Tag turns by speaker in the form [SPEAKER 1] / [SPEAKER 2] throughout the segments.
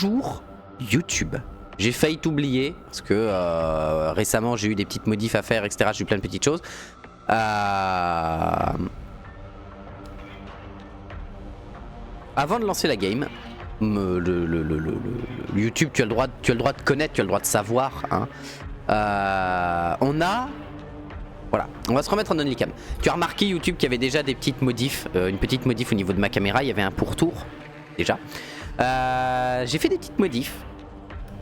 [SPEAKER 1] toujours YouTube. J'ai failli t'oublier parce que récemment j'ai eu des petites modifs à faire, etc. J'ai eu plein de petites choses. Avant de lancer la game, le YouTube, tu as le droit de connaître, tu as le droit de savoir. Hein. Voilà, on va se remettre en onlycam. Tu as remarqué YouTube qu'il y avait déjà des petites modifs, une petite modif au niveau de ma caméra, il y avait un pourtour déjà. J'ai fait des petites modifs.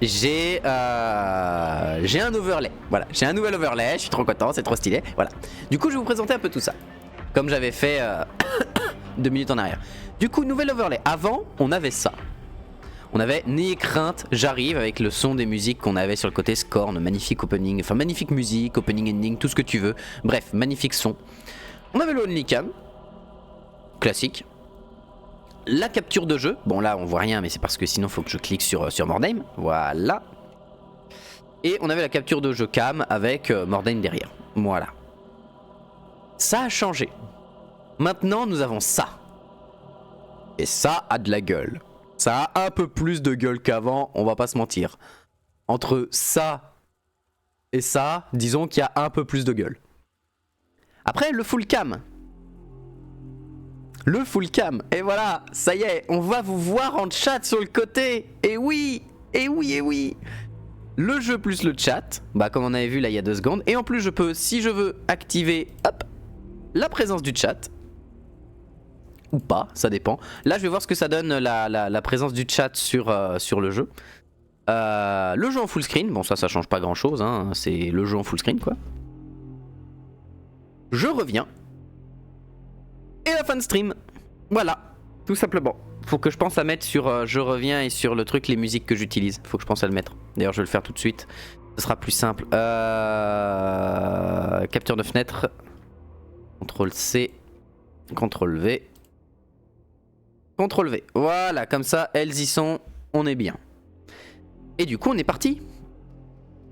[SPEAKER 1] J'ai un overlay, voilà, j'ai un nouvel overlay, je suis trop content, c'est trop stylé, voilà. Du coup je vais vous présenter un peu tout ça, comme j'avais fait 2 minutes en arrière. Du coup nouvel overlay, avant on avait ça. On avait N'ayez crainte, j'arrive avec le son des musiques qu'on avait sur le côté Scorn, magnifique opening, enfin magnifique musique, opening, ending, tout ce que tu veux. Bref, magnifique son. On avait le onlycam, classique. La capture de jeu, bon là on voit rien mais c'est parce que sinon faut que je clique sur More Name, voilà. Et on avait la capture de jeu cam avec More Name derrière, voilà. Ça a changé. Maintenant nous avons ça. Et ça a de la gueule. Ça a un peu plus de gueule qu'avant, on va pas se mentir. Entre ça et ça, disons qu'il y a un peu plus de gueule. Après, le full cam. Le full cam. Et voilà, ça y est, on va vous voir en chat sur le côté. Et oui, et oui, et oui. Le jeu plus le chat, bah comme on avait vu là il y a 2 secondes. Et en plus je peux, si je veux, activer, hop, la présence du chat. Ou pas, ça dépend. Là je vais voir ce que ça donne la présence du chat sur le jeu. Le jeu en full screen, bon ça change pas grand chose, hein. C'est le jeu en full screen quoi. Je reviens. Et la fin de stream. Voilà, tout simplement. Faut que je pense à mettre sur je reviens et sur le truc les musiques que j'utilise. Faut que je pense à le mettre. D'ailleurs je vais le faire tout de suite. Ce sera plus simple. Capture de fenêtre. CTRL C. CTRL V. CTRL V. Voilà, comme ça, elles y sont. On est bien. Et du coup, on est parti.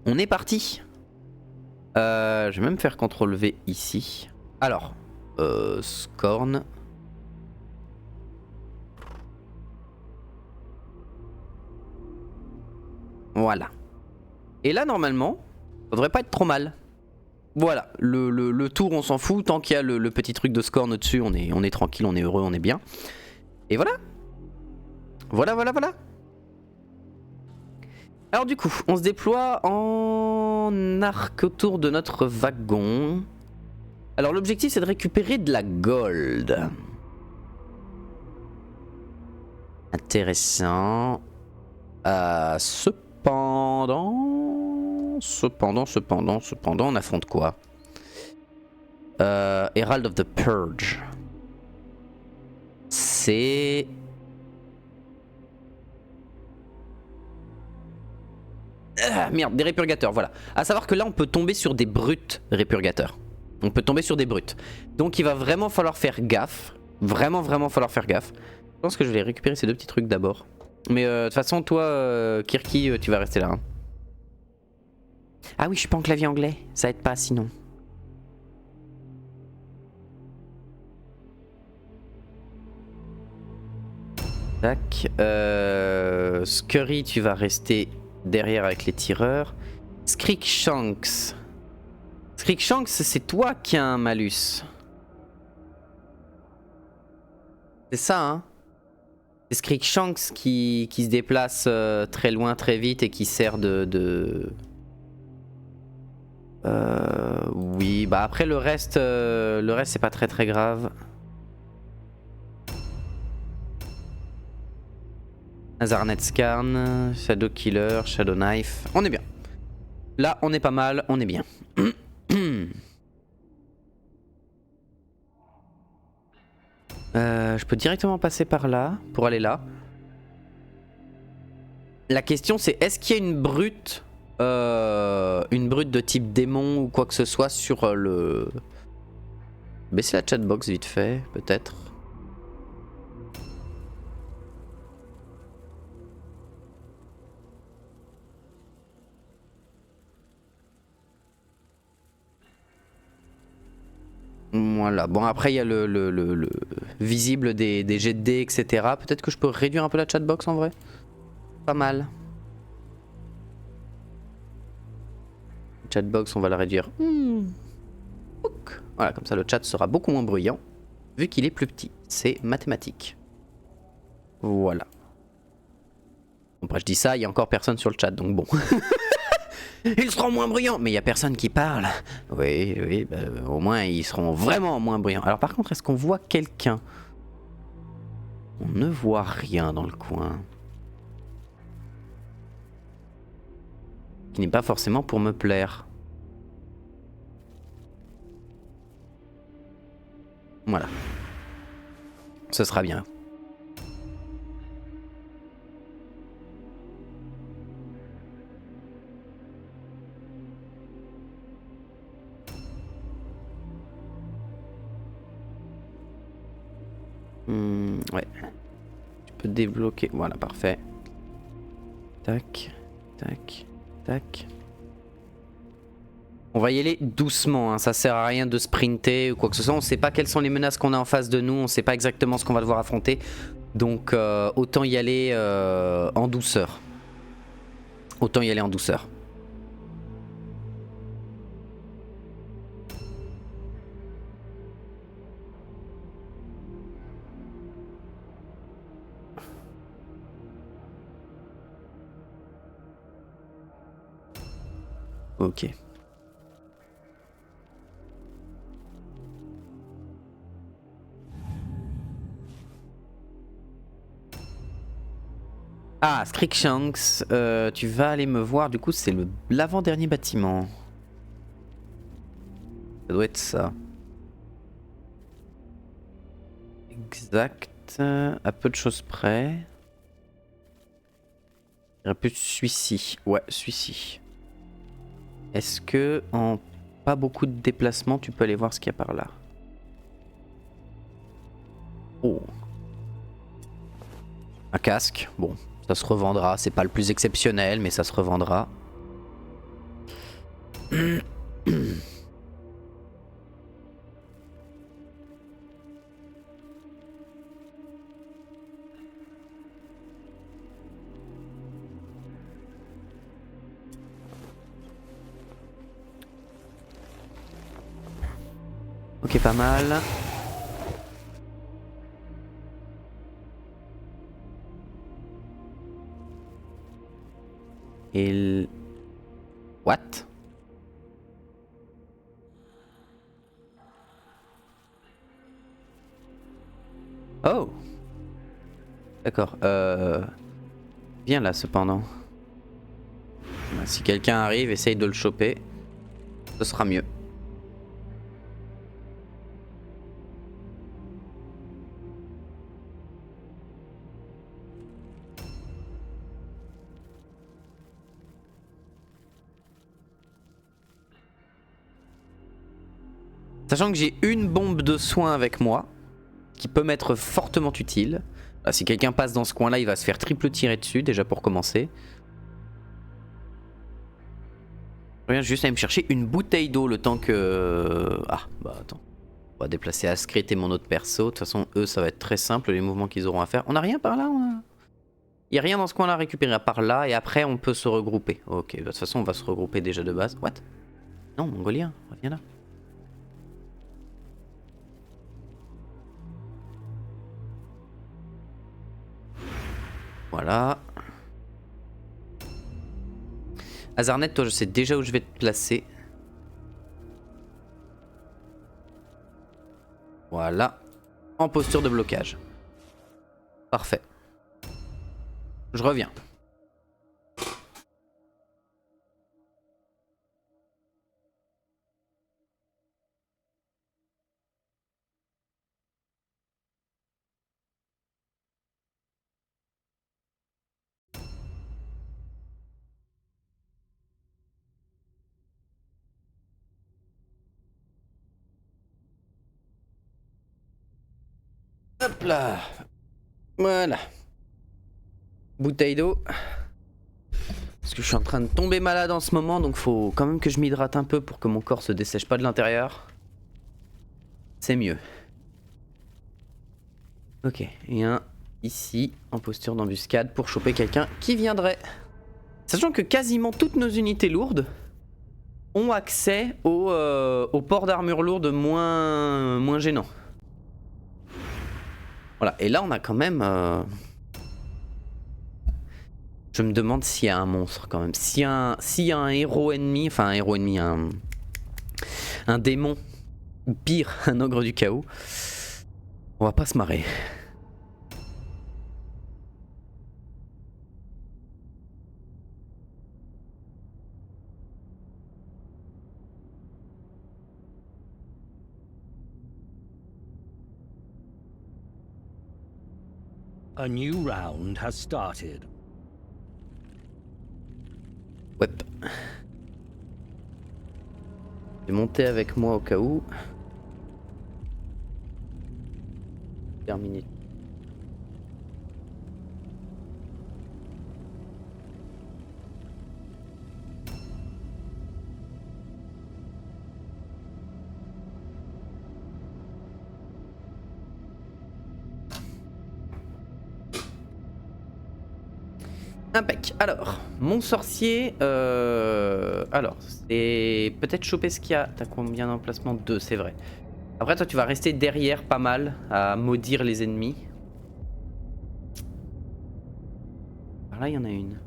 [SPEAKER 1] On est parti. Je vais même faire CTRL V ici. Alors, Scorn. Voilà. Et là, normalement, ça devrait pas être trop mal. Voilà, le tour, on s'en fout. Tant qu'il y a le petit truc de Scorn au-dessus, on est tranquille, on est heureux, on est bien. Et voilà. Voilà. Alors du coup, on se déploie en arc autour de notre wagon. Alors l'objectif, c'est de récupérer de la gold. Intéressant. Cependant, on affronte quoi? Herald of the Purge. C'est... merde, des répurgateurs, voilà. À savoir que là, on peut tomber sur des brutes répurgateurs. On peut tomber sur des brutes. Donc il va vraiment falloir faire gaffe. Vraiment falloir faire gaffe. Je pense que je vais récupérer ces 2 petits trucs d'abord. Mais de toute façon, toi, Kirky, tu vas rester là. Hein. Ah oui, je suis pas en clavier anglais. Ça aide pas sinon. Tac. Scurry, tu vas rester derrière avec les tireurs. Screekshanks. Screekshanks, c'est toi qui as un malus. C'est ça, hein? C'est Screekshanks qui se déplace très loin, très vite et qui sert de... Oui, bah après le reste c'est pas très grave. Azarnet Skarn, Shadow Killer, Shadow Knife. On est bien. Là, on est pas mal, on est bien. Je peux directement passer par là pour aller là. La question c'est est-ce qu'il y a une brute de type démon ou quoi que ce soit sur le... Baisser la chatbox vite fait, peut-être. Voilà, bon après il y a le visible des jets de dés, etc. Peut-être que je peux réduire un peu la chatbox en vrai. Pas mal. Chatbox, on va la réduire. Voilà, comme ça le chat sera beaucoup moins bruyant, vu qu'il est plus petit. C'est mathématique. Voilà. Bon, après je dis ça, il y a encore personne sur le chat, donc bon. Ils seront moins bruyants, mais il y a personne qui parle. Oui, oui, bah, au moins ils seront vraiment moins bruyants. Alors par contre, est-ce qu'on voit quelqu'un? On ne voit rien dans le coin. Qui n'est pas forcément pour me plaire. Voilà. Ce sera bien. Ouais. Tu peux débloquer. Voilà, parfait. Tac, tac, tac. On va y aller doucement, hein. Ça sert à rien de sprinter ou quoi que ce soit. On sait pas quelles sont les menaces qu'on a en face de nous, on sait pas exactement ce qu'on va devoir affronter. Donc autant y aller en douceur. Autant y aller en douceur. Ok. Ah, Scrickshanks, tu vas aller me voir, du coup c'est l'avant-dernier bâtiment. Ça doit être ça. Exact, à peu de choses près. Il y aurait plus celui-ci, ouais celui-ci. Est-ce que en pas beaucoup de déplacements tu peux aller voir ce qu'il y a par là? Oh. Un casque, bon, ça se revendra, c'est pas le plus exceptionnel mais ça se revendra. Ok, pas mal. Et... What? Oh! D'accord, viens là cependant. Si quelqu'un arrive, essaye de le choper. Ce sera mieux. Sachant que j'ai une bombe de soin avec moi, qui peut m'être fortement utile. Si quelqu'un passe dans ce coin là, il va se faire triple tirer dessus, déjà pour commencer. Je reviens juste aller me chercher une bouteille d'eau le temps que... Ah, bah attends. On va déplacer Askrit et mon autre perso. De toute façon, eux, ça va être très simple, les mouvements qu'ils auront à faire. On a rien par là, Il n'y a rien dans ce coin là à récupérer à part là, et après on peut se regrouper. Ok, bah, de toute façon on va se regrouper déjà de base. What? Non, mongolien, reviens là. Voilà. Azarnet, toi je sais déjà où je vais te placer. Voilà. En posture de blocage. Parfait. Je reviens. Hop là. Voilà. Bouteille d'eau. Parce que je suis en train de tomber malade en ce moment, donc faut quand même que je m'hydrate un peu pour que mon corps se dessèche pas de l'intérieur. C'est mieux. Ok, et un ici en posture d'embuscade pour choper quelqu'un qui viendrait. Sachant que quasiment toutes nos unités lourdes ont accès au port d'armure lourde moins gênant. Voilà, et là on a quand même... Je me demande s'il y a un monstre quand même. S'il y a un héros ennemi, enfin un héros ennemi, un démon, ou pire, un ogre du chaos, on va pas se marrer.
[SPEAKER 2] A new round has started.
[SPEAKER 1] Ouais. Je vais monter avec moi au cas où. Terminé. Impec. Alors, mon sorcier, alors, c'est peut-être choper ce qu'il y a. T'as combien d'emplacements? 2, c'est vrai. Après, toi, tu vas rester derrière pas mal à maudire les ennemis. Par là, il y en a une.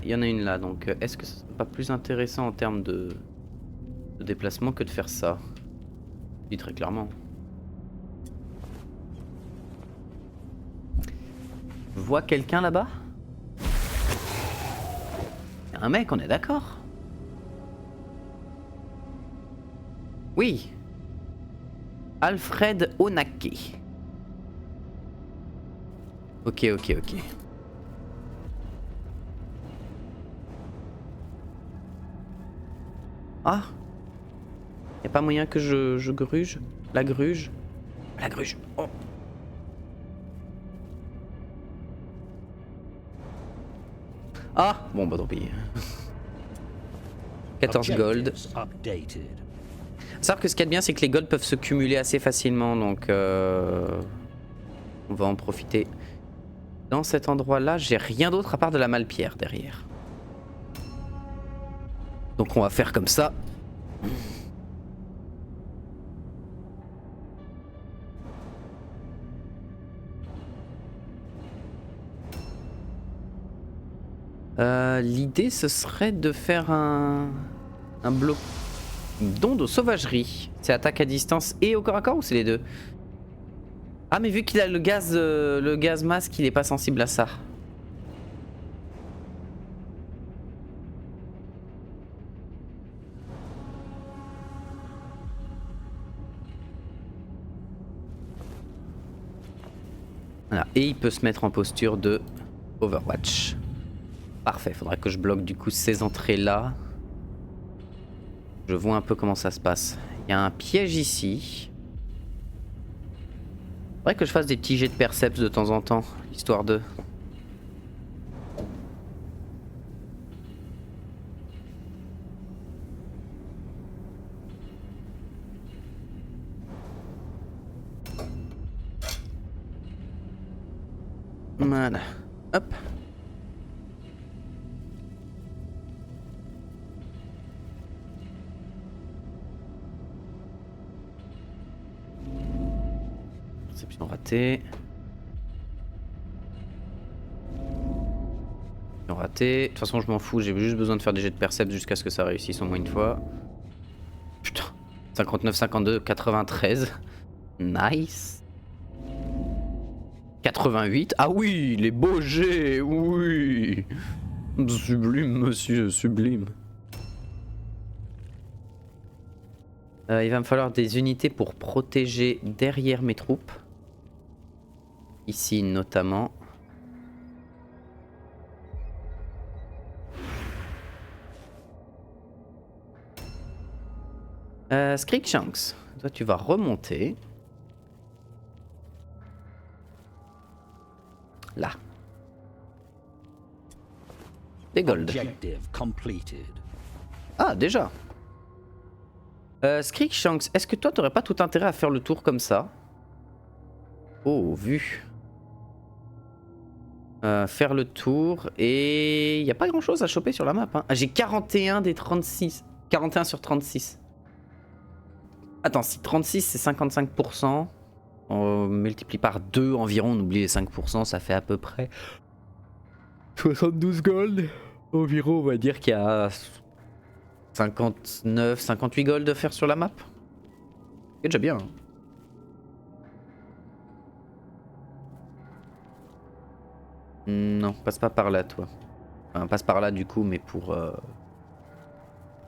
[SPEAKER 1] Il y en a une là, donc est-ce que ce serait pas plus intéressant en termes de déplacement que de faire ça? Je dis très clairement. Je vois quelqu'un là-bas? Un mec, on est d'accord? Oui. Alfred Onake. Ok. Ah. Y a pas moyen que je gruge? La gruge? La gruge. Oh. Ah. Bon bah tant pis. 14 gold. Savoir que ce qu'il y a de bien, c'est que les golds peuvent se cumuler assez facilement, donc on va en profiter. Dans cet endroit-là, j'ai rien d'autre à part de la malpierre derrière. Donc on va faire comme ça. L'idée, ce serait de faire un bloc d'onde aux sauvageries. C'est attaque à distance et au corps à corps ou c'est les deux? Ah mais vu qu'il a le gaz masque, il est pas sensible à ça. Voilà, et il peut se mettre en posture de Overwatch. Parfait, faudra que je bloque du coup ces entrées là. Je vois un peu comment ça se passe. Il y a un piège ici. Faudrait que je fasse des petits jets de perceps de temps en temps, histoire de... Voilà, hop. Perception ratée. Raté. De toute façon, je m'en fous, j'ai juste besoin de faire des jets de percept jusqu'à ce que ça réussisse au moins une fois. Putain, 59, 52, 93. Nice. 88. Ah oui, les beaux jets, oui. Sublime, monsieur, sublime. Il va me falloir des unités pour protéger derrière mes troupes. Ici notamment. Screekshanks, toi tu vas remonter. Là. Des gold. Ah, déjà. Screekshanks, est-ce que toi t'aurais pas tout intérêt à faire le tour comme ça? Oh, vu. Faire le tour et il n'y a pas grand chose à choper sur la map. Hein. Ah, j'ai 41 des 36. 41 sur 36. Attends, si 36 c'est 55%, on multiplie par 2 environ, on oublie les 5%, ça fait à peu près 72 gold. Environ, on va dire qu'il y a 59, 58 gold à faire sur la map. C'est déjà bien. Hein. Non, passe pas par là, toi. Enfin, passe par là du coup, mais pour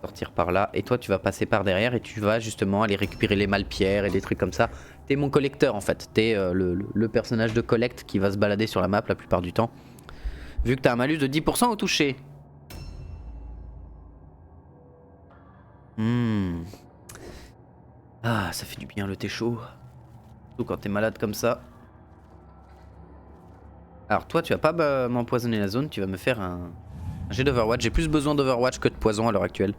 [SPEAKER 1] sortir par là. Et toi, tu vas passer par derrière et tu vas justement aller récupérer les malpierres et des trucs comme ça. T'es mon collecteur en fait. T'es le personnage de collecte qui va se balader sur la map la plupart du temps. Vu que t'as un malus de 10% au toucher. Ah, ça fait du bien le thé chaud. Surtout quand t'es malade comme ça. Alors toi tu vas pas m'empoisonner la zone, tu vas me faire un jet d'Overwatch. J'ai plus besoin d'Overwatch que de poison à l'heure actuelle.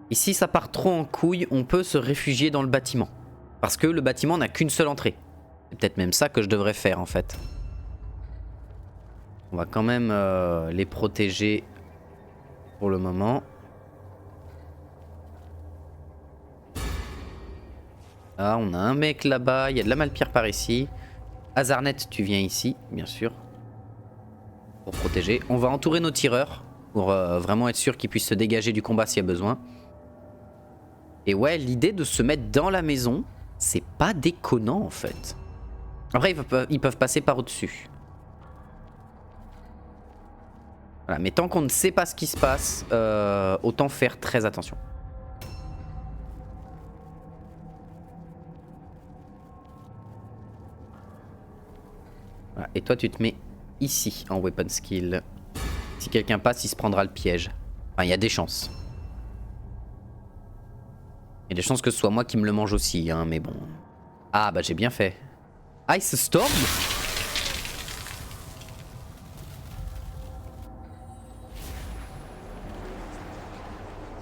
[SPEAKER 1] Ici ça part trop en couille, on peut se réfugier dans le bâtiment. Parce que le bâtiment n'a qu'une seule entrée. C'est peut-être même ça que je devrais faire en fait. On va quand même les protéger pour le moment. Là, on a un mec là-bas, il y a de la malpierre par ici. Hazarnet, tu viens ici, bien sûr. Pour protéger. On va entourer nos tireurs. Pour vraiment être sûr qu'ils puissent se dégager du combat s'il y a besoin. Et ouais, l'idée de se mettre dans la maison, c'est pas déconnant en fait. Après, ils peuvent passer par au-dessus. Voilà, mais tant qu'on ne sait pas ce qui se passe, autant faire très attention. Voilà, et toi tu te mets ici en weapon skill. Si quelqu'un passe, il se prendra le piège. Enfin, il y a des chances. Il y a des chances que ce soit moi qui me le mange aussi, hein, mais bon. Ah bah j'ai bien fait. Ice Storm?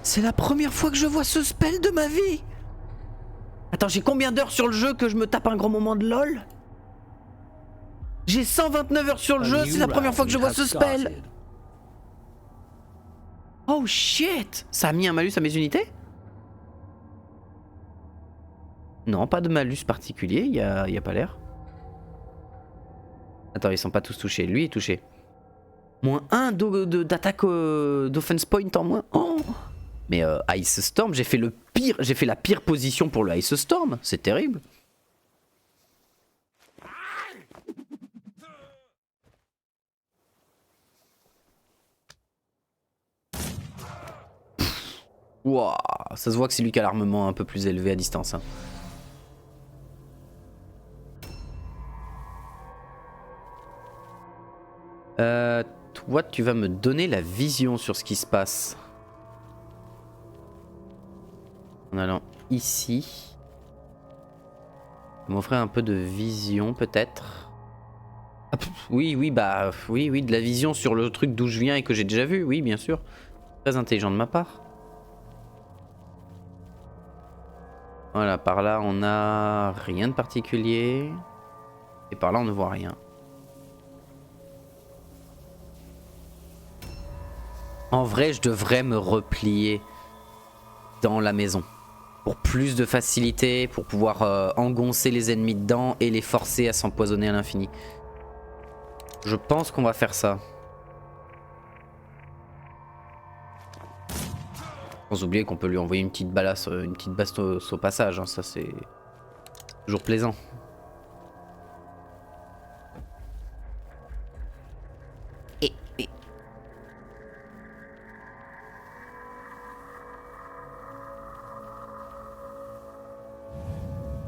[SPEAKER 1] C'est la première fois que je vois ce spell de ma vie. Attends, j'ai combien d'heures sur le jeu que je me tape un gros moment de LOL? J'ai 129 heures sur le jeu, c'est la première fois que je vois ce spell. Oh shit! Ça a mis un malus à mes unités? Non, pas de malus particulier, y a pas l'air. Attends, ils sont pas tous touchés, lui est touché. Moins 1 d'attaque d'offense point en moins. Oh! Mais Ice Storm, j'ai fait le pire, j'ai fait la pire position pour le Ice Storm, c'est terrible. Wouah, ça se voit que c'est lui qui a l'armement un peu plus élevé à distance. Hein. Toi, tu vas me donner la vision sur ce qui se passe. En allant ici. M'offrir un peu de vision peut-être. Ah, oui, oui, de la vision sur le truc d'où je viens et que j'ai déjà vu, oui, bien sûr. Très intelligent de ma part. Voilà, par là on a rien de particulier. Et par là on ne voit rien. En vrai, je devrais me replier dans la maison. Pour plus de facilité, pour pouvoir engoncer les ennemis dedans et les forcer à s'empoisonner à l'infini. Je pense qu'on va faire ça. Sans oublier qu'on peut lui envoyer une petite balasse, une petite bastos au passage, hein, ça c'est toujours plaisant.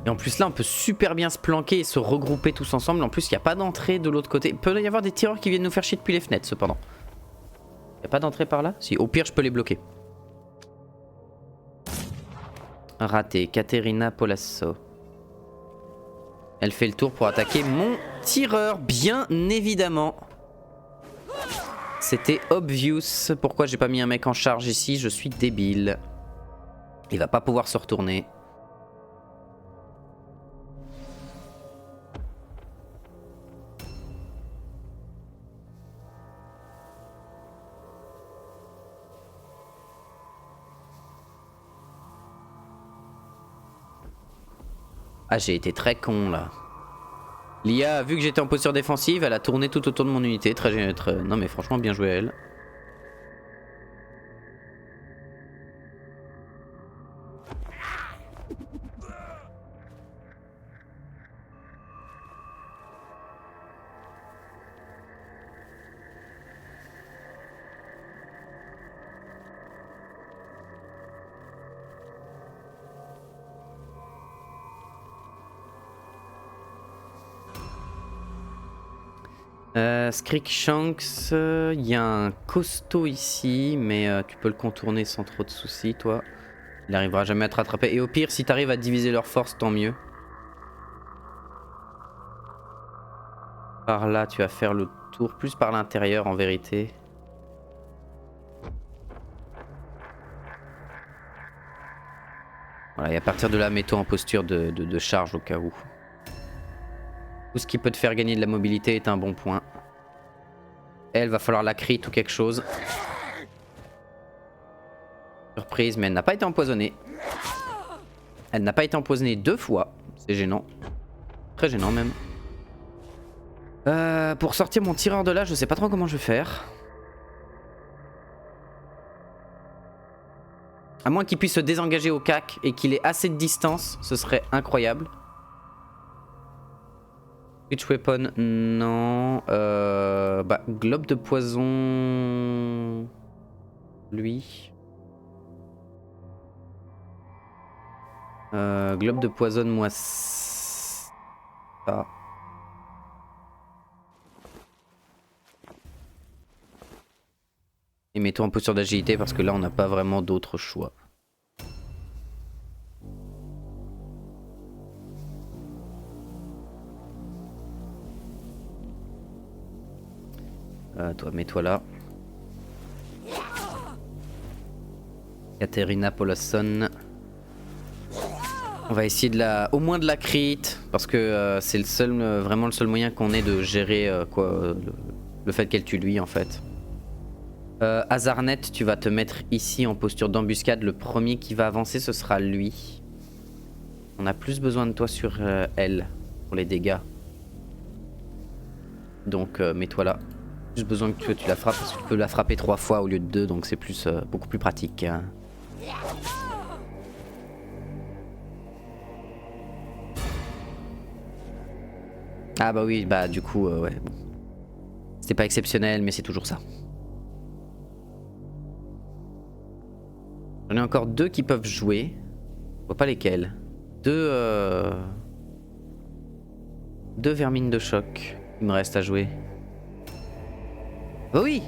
[SPEAKER 1] Et en plus là on peut super bien se planquer et se regrouper tous ensemble. En plus il n'y a pas d'entrée de l'autre côté. Il peut y avoir des tireurs qui viennent nous faire chier depuis les fenêtres cependant. Il n'y a pas d'entrée par là? Si, au pire je peux les bloquer. Raté, Caterina Polasso. Elle fait le tour pour attaquer mon tireur, bien évidemment. C'était obvious. Pourquoi j'ai pas mis un mec en charge ici? Je suis débile. Il va pas pouvoir se retourner. Ah, j'ai été très con là. L'IA a vu que j'étais en posture défensive, elle a tourné tout autour de mon unité. Non mais franchement bien joué à elle. Shanks, il y a un costaud ici, mais tu peux le contourner sans trop de soucis, toi. Il arrivera jamais à te rattraper. Et au pire, si t'arrives à diviser leurs forces, tant mieux. Par là, tu vas faire le tour, plus par l'intérieur en vérité. Voilà, et à partir de là, mets-toi en posture de charge au cas où. Tout ce qui peut te faire gagner de la mobilité est un bon point. Elle va falloir la crit ou quelque chose. Surprise, mais elle n'a pas été empoisonnée. Elle n'a pas été empoisonnée 2 fois. C'est gênant. Très gênant même. Pour sortir mon tireur de là, je sais pas trop comment je vais faire. À moins qu'il puisse se désengager au cac et qu'il ait assez de distance, ce serait incroyable. Switch weapon, non. Bah, globe de poison. Lui. Globe de poison, moi. Ça. Et mets-toi en posture d'agilité parce que là on n'a pas vraiment d'autre choix. Toi, mets-toi là. Katerina Paulson. On va essayer de au moins de la crit parce que c'est le seul, vraiment le seul moyen qu'on ait de gérer le fait qu'elle tue lui en fait. Azarnet, tu vas te mettre ici en posture d'embuscade. Le premier qui va avancer, ce sera lui. On a plus besoin de toi sur elle pour les dégâts. Donc mets-toi là. Juste besoin que tu la frappes parce que tu peux la frapper 3 fois au lieu de 2, donc c'est plus beaucoup plus pratique. Ah bah oui, bah du coup, ouais. Bon. C'était pas exceptionnel, mais c'est toujours ça. J'en ai encore 2 qui peuvent jouer. Je vois pas lesquels. 2 vermines de choc. Il me reste à jouer. Oh oui.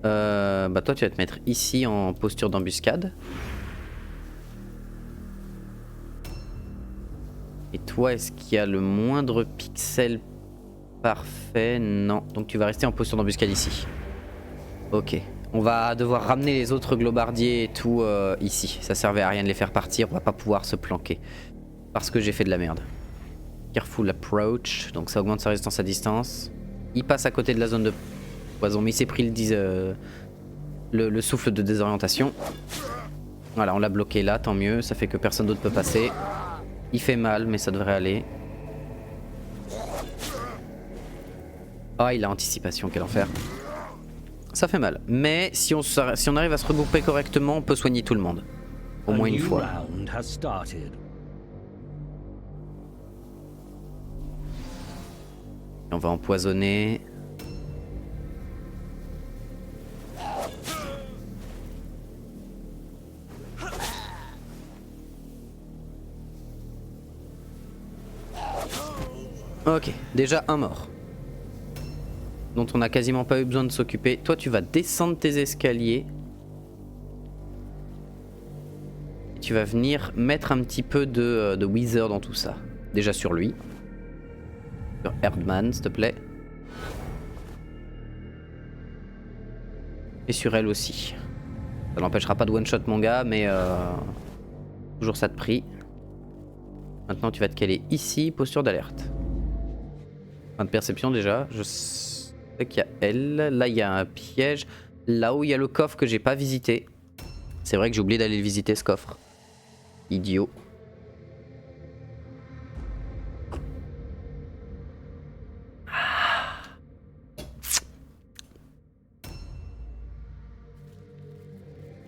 [SPEAKER 1] Bah toi tu vas te mettre ici en posture d'embuscade. Et toi, est-ce qu'il y a le moindre pixel parfait? Non. Donc tu vas rester en posture d'embuscade ici. Ok. On va devoir ramener les autres globardiers et tout ici. Ça servait à rien de les faire partir. On va pas pouvoir se planquer. Parce que j'ai fait de la merde. Careful approach. Donc ça augmente sa résistance à distance. Il passe à côté de la zone de poison. Mais il s'est pris le souffle de désorientation. Voilà, on l'a bloqué là. Tant mieux. Ça fait que personne d'autre peut passer. Il fait mal, mais ça devrait aller. Ah, il a anticipation, quel enfer. Ça fait mal. Mais si on arrive à se regrouper correctement, on peut soigner tout le monde. Au moins une fois. Et on va empoisonner. Ok, déjà un mort. Dont on n'a quasiment pas eu besoin de s'occuper. Toi tu vas descendre tes escaliers. Et tu vas venir mettre un petit peu de Wither dans tout ça. Déjà sur lui. Sur Erdman s'il te plaît. Et sur elle aussi. Ça n'empêchera pas de one shot mon gars, mais toujours ça de prix. Maintenant tu vas te caler ici, posture d'alerte. Point de perception déjà, je sais qu'il y a elle, là il y a un piège, là où il y a le coffre que j'ai pas visité. C'est vrai que j'ai oublié d'aller le visiter ce coffre. Idiot.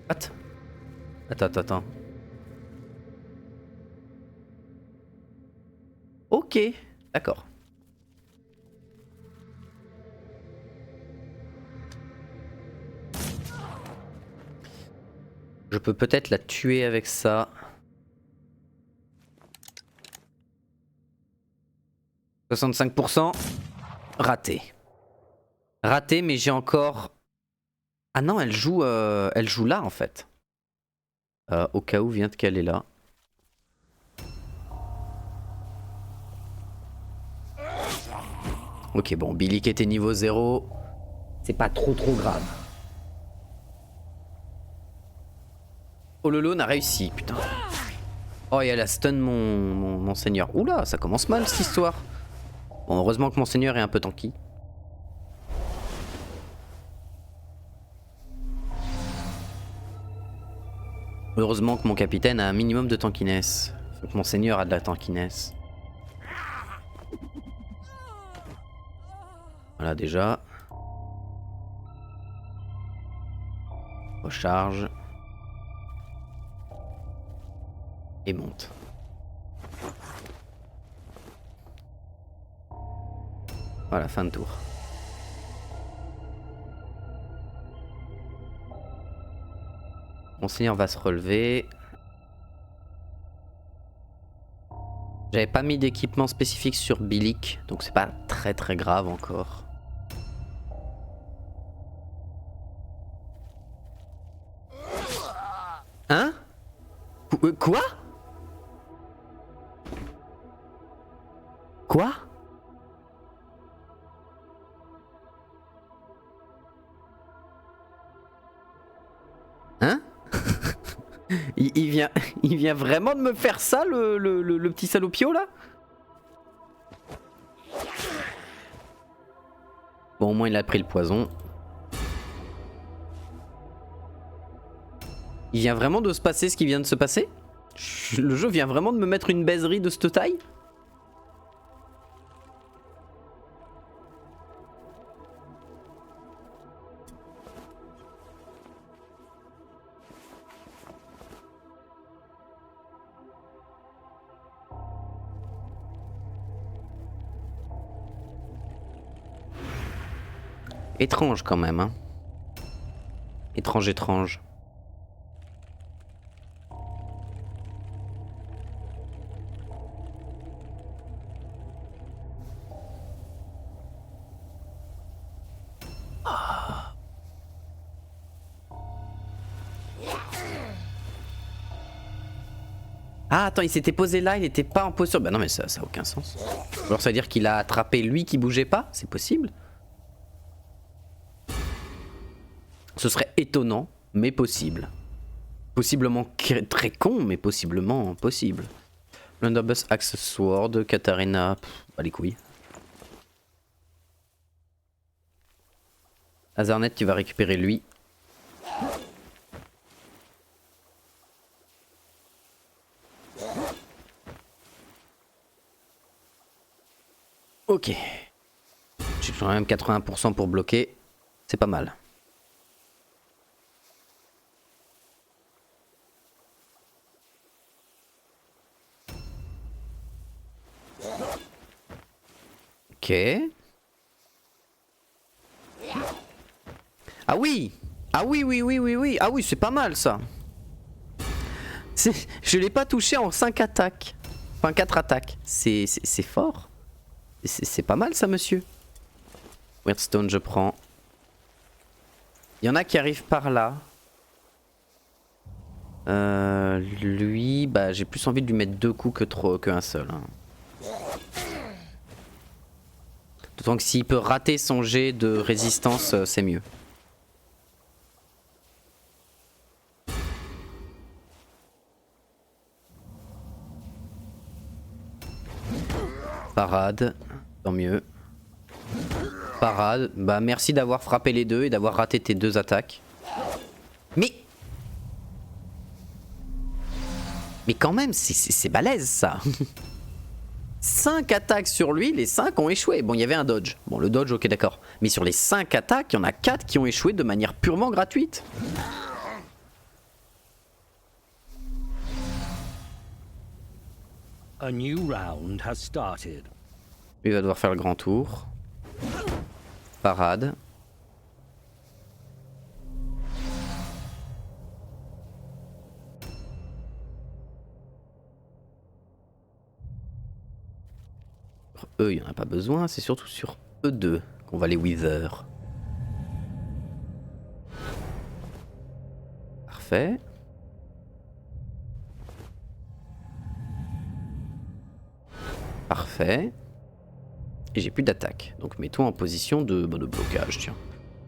[SPEAKER 1] What? Attends. Ok, d'accord. Je peux peut-être la tuer avec ça. 65%. Raté. Raté, mais j'ai encore... Ah non, elle joue là en fait. Au cas où vient de caler là. Ok, bon, Billy qui était niveau 0. C'est pas trop grave. Oh Lolo, on a réussi, putain. Oh, et elle a stun mon seigneur. Oula, ça commence mal cette histoire. Bon, heureusement que mon seigneur est un peu tanky. Heureusement que mon capitaine a un minimum de tankiness. Faut que mon seigneur a de la tankiness. Voilà déjà. Recharge. Et monte. Voilà, fin de tour. Mon seigneur va se relever. J'avais pas mis d'équipement spécifique sur Bilic, donc c'est pas très grave encore. Hein? Quoi? Quoi? Hein? il vient vraiment de me faire ça, le petit salopio là? Bon, au moins il a pris le poison. Il vient vraiment de se passer ce qui vient de se passer? Le jeu vient vraiment de me mettre une baiserie de cette taille? Étrange quand même, hein. Étrange. Ah attends, il s'était posé là, il était pas en posture. Bah non mais ça a aucun sens. Alors ça veut dire qu'il a attrapé lui qui bougeait pas? C'est possible? Ce serait étonnant, mais possible. Possiblement très con, mais possiblement possible. Blunderbuss, Axe Sword, Katarina, pas les couilles. Azarnet, tu vas récupérer lui. Ok. J'ai quand même 80% pour bloquer. C'est pas mal. Ok. Ah oui! Ah oui. Ah oui, c'est pas mal ça. Je l'ai pas touché en 5 attaques. Enfin 4 attaques. C'est fort. C'est pas mal ça, monsieur. Weirdstone, je prends. Il y en a qui arrivent par là. Lui, bah j'ai plus envie de lui mettre 2 coups qu'un seul. Hein. D'autant que s'il peut rater son jet de résistance, c'est mieux. Parade, tant mieux. Parade, bah merci d'avoir frappé les deux et d'avoir raté tes 2 attaques. Mais Mais quand même, c'est balèze ça. 5 attaques sur lui, les 5 ont échoué. Bon, il y avait un dodge. Bon, le dodge, ok, d'accord. Mais sur les 5 attaques, il y en a 4 qui ont échoué de manière purement gratuite.
[SPEAKER 2] A new round has started.
[SPEAKER 1] Lui va devoir faire le grand tour. Parade. Sur eux, il n'y en a pas besoin. C'est surtout sur eux deux qu'on va les wither. Parfait. Parfait. Et j'ai plus d'attaque. Donc mets-toi en position de blocage, tiens.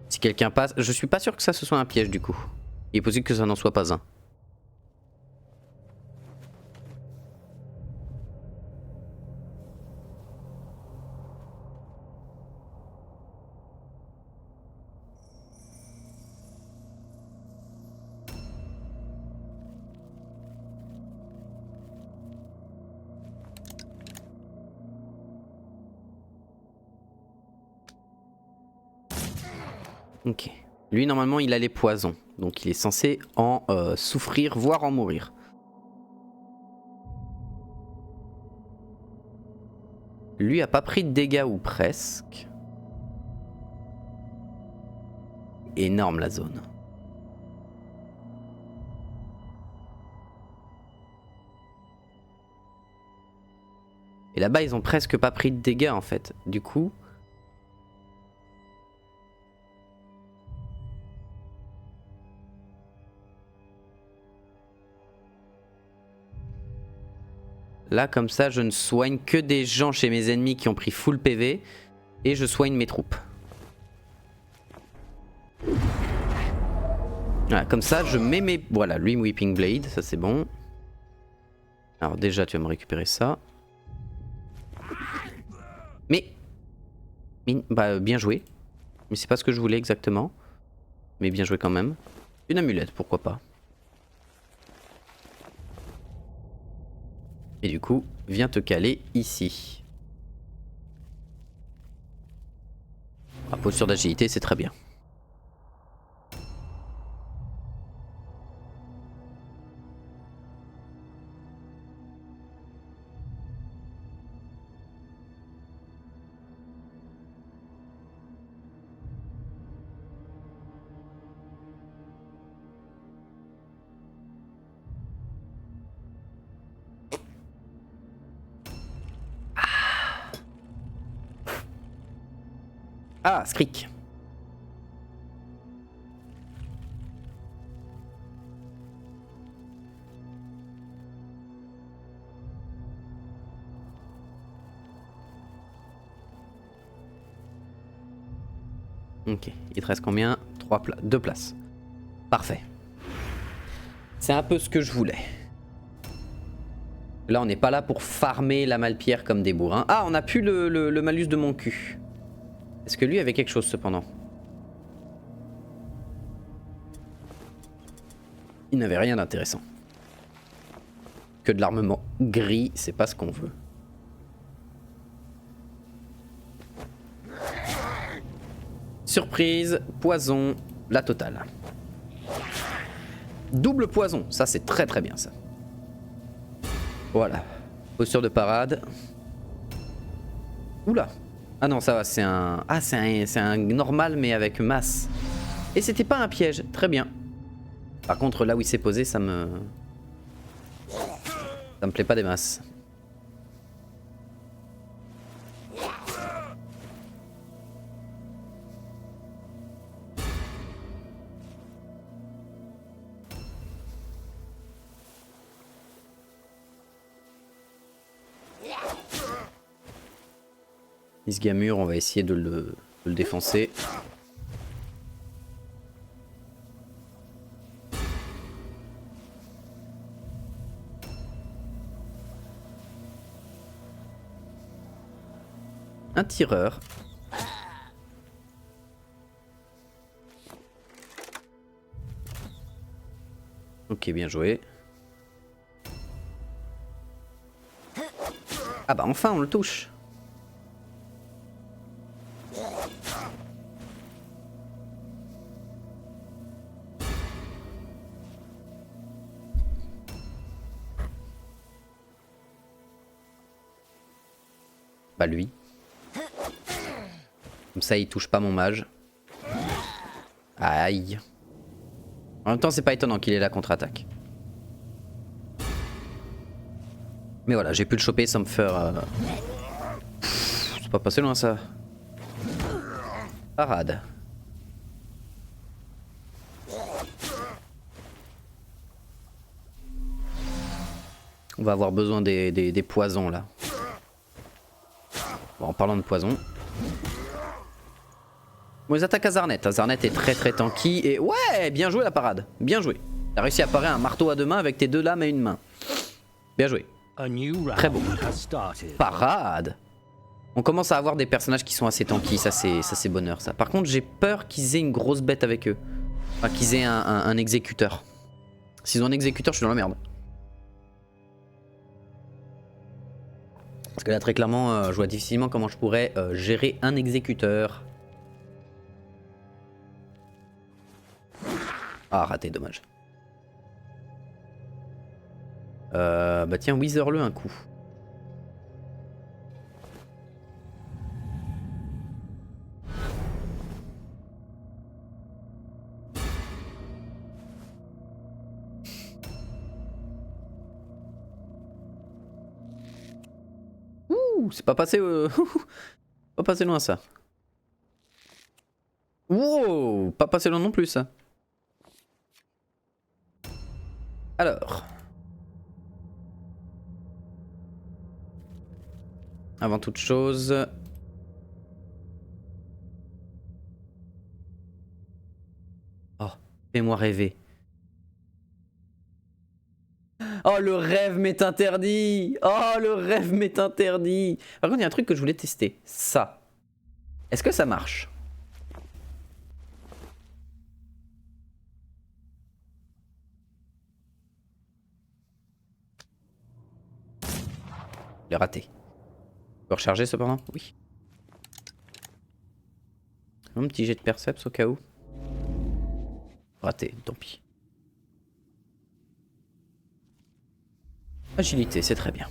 [SPEAKER 1] Si quelqu'un passe... Je suis pas sûr que ça ce soit un piège du coup. Il est possible que ça n'en soit pas un. Ok. Lui, normalement, il a les poisons. Donc, il est censé en souffrir, voire en mourir. Lui a pas pris de dégâts ou presque. Énorme la zone. Et là-bas, ils ont presque pas pris de dégâts en fait. Du coup... Là, comme ça, je ne soigne que des gens chez mes ennemis qui ont pris full PV. Et je soigne mes troupes. Voilà, comme ça, je mets mes... Voilà, lui, Weeping Blade, ça c'est bon. Alors déjà, tu vas me récupérer ça. Mais... Bah, bien joué. Mais c'est pas ce que je voulais exactement. Mais bien joué quand même. Une amulette, pourquoi pas. Et du coup, viens te caler ici. La posture d'agilité, c'est très bien. Ah, Skrik. Ok, il te reste combien? 2 places. Parfait. C'est un peu ce que je voulais. Là, on n'est pas là pour farmer la malpierre comme des bourrins. Ah, on a plus le malus de mon cul. Est-ce que lui avait quelque chose cependant? Il n'avait rien d'intéressant. Que de l'armement gris, c'est pas ce qu'on veut. Surprise, poison, la totale. Double poison, ça c'est très très bien ça. Voilà, posture de parade. Oula. Ah non, ça va, c'est un... Ah, c'est un normal mais avec masse. Et c'était pas un piège, très bien. Par contre, là où il s'est posé, ça me plaît pas des masses. Isgamur, on va essayer de le défoncer. Un tireur. Ok, bien joué. Ah bah enfin on le touche. Bah lui. Comme ça il touche pas mon mage. Aïe. En même temps c'est pas étonnant qu'il ait la contre-attaque. Mais voilà, j'ai pu le choper sans me faire... C'est pas passé loin ça. Parade. On va avoir besoin des poisons là. Bon, en parlant de poison. Bon, ils attaquent à Zarnet. Zarnet est très tanky. Et ouais, bien joué la parade. Bien joué. T'as réussi à parer un marteau à deux mains avec tes deux lames et une main. Bien joué. Très beau. Parade. On commence à avoir des personnages qui sont assez tanky. Ça c'est bonheur ça. Par contre j'ai peur qu'ils aient une grosse bête avec eux. Enfin qu'ils aient un exécuteur. S'ils ont un exécuteur je suis dans la merde. Parce que là très clairement je vois difficilement comment je pourrais gérer un exécuteur. Ah raté, dommage. Bah tiens, wither-le un coup. Ouh, c'est pas passé pas passé loin ça. Wow, pas passé loin non plus ça. Alors. Avant toute chose... Oh, fais-moi rêver. Oh, le rêve m'est interdit. Oh, le rêve m'est interdit. Par contre, il y a un truc que je voulais tester. Ça. Est-ce que ça marche? Il est raté. Je peux recharger cependant? Oui. Un petit jet de perceps au cas où. Raté, tant pis. Agilité, c'est très bien.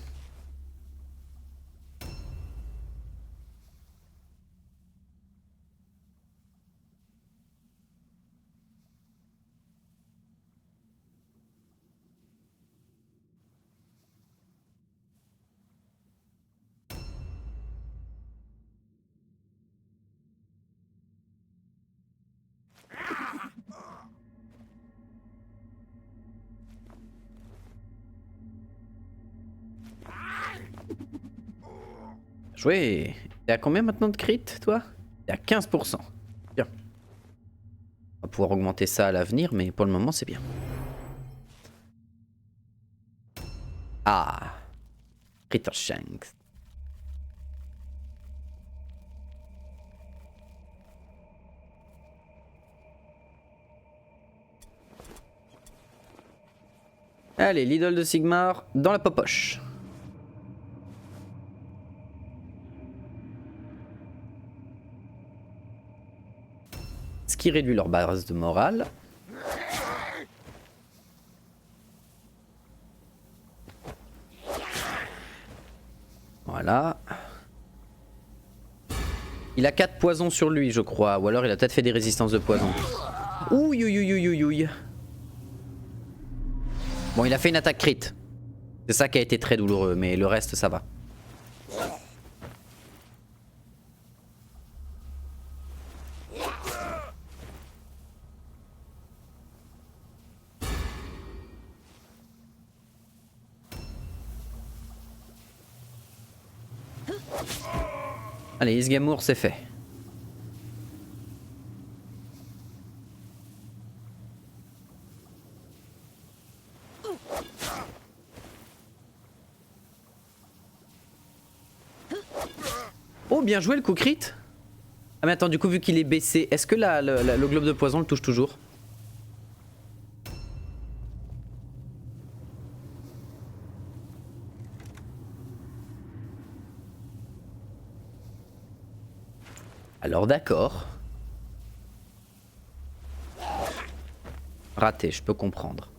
[SPEAKER 1] Joué. T'es à combien maintenant de crit, toi? T'es à 15%. Bien. On va pouvoir augmenter ça à l'avenir, mais pour le moment, c'est bien. Ah. Critter Shanks. Allez, l'idole de Sigmar dans la popoche. Ce qui réduit leur base de morale. Voilà. Il a 4 poisons sur lui, je crois. Ou alors il a peut-être fait des résistances de poison. Ouïe, ouïe, ouïe, ouïe, ouïe. Bon, il a fait une attaque crit. C'est ça qui a été très douloureux, mais le reste, ça va. Allez, Isgamour, c'est fait. Oh, bien joué le coup crit. Ah mais attends, du coup vu qu'il est baissé, est-ce que le globe de poison le touche toujours? Alors d'accord. Raté, je peux comprendre.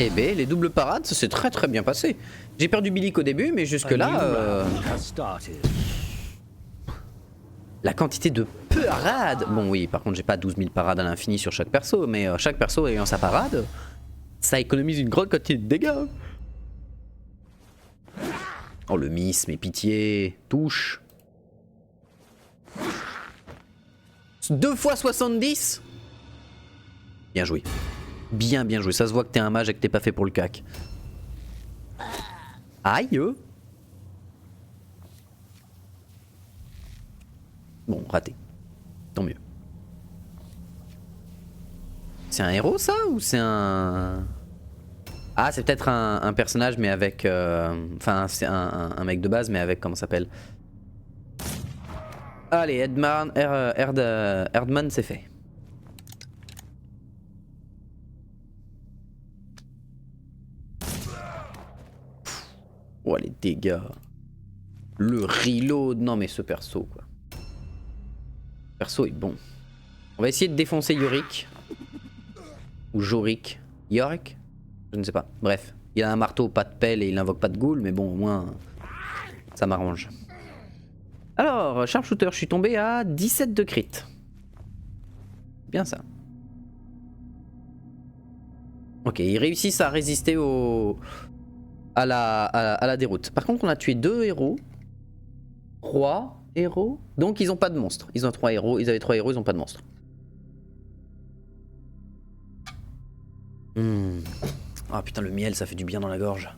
[SPEAKER 1] Eh ben, les doubles parades, ça s'est très très bien passé. J'ai perdu Bilic au début, mais jusque là, la quantité de parades. Bon oui, par contre j'ai pas 12 000 parades à l'infini sur chaque perso, mais chaque perso ayant sa parade, ça économise une grande quantité de dégâts. Oh le miss, mais pitié, touche. 2 fois 70. Bien joué. Bien joué, ça se voit que t'es un mage et que t'es pas fait pour le cac. Aïe. Bon, raté. Tant mieux. C'est un héros ça ou c'est un... Ah c'est peut-être un personnage mais avec... Enfin c'est un mec de base mais avec... Comment ça s'appelle? Allez, Erdman c'est fait. Oh les dégâts. Le reload. Non mais ce perso quoi. Le perso est bon. On va essayer de défoncer Yorick. Ou Jorik. Yorick? Je ne sais pas. Bref. Il a un marteau, pas de pelle et il invoque pas de ghoul. Mais bon au moins ça m'arrange. Alors, sharpshooter, je suis tombé à 17 de crit. Bien ça. Ok, ils réussissent à résister à la déroute. Par contre, on a tué 2 héros. 3 héros. Donc, ils ont pas de monstre. Ils ont 3 héros. Ils avaient 3 héros, ils ont pas de monstre. Ah putain, le miel, ça fait du bien dans la gorge.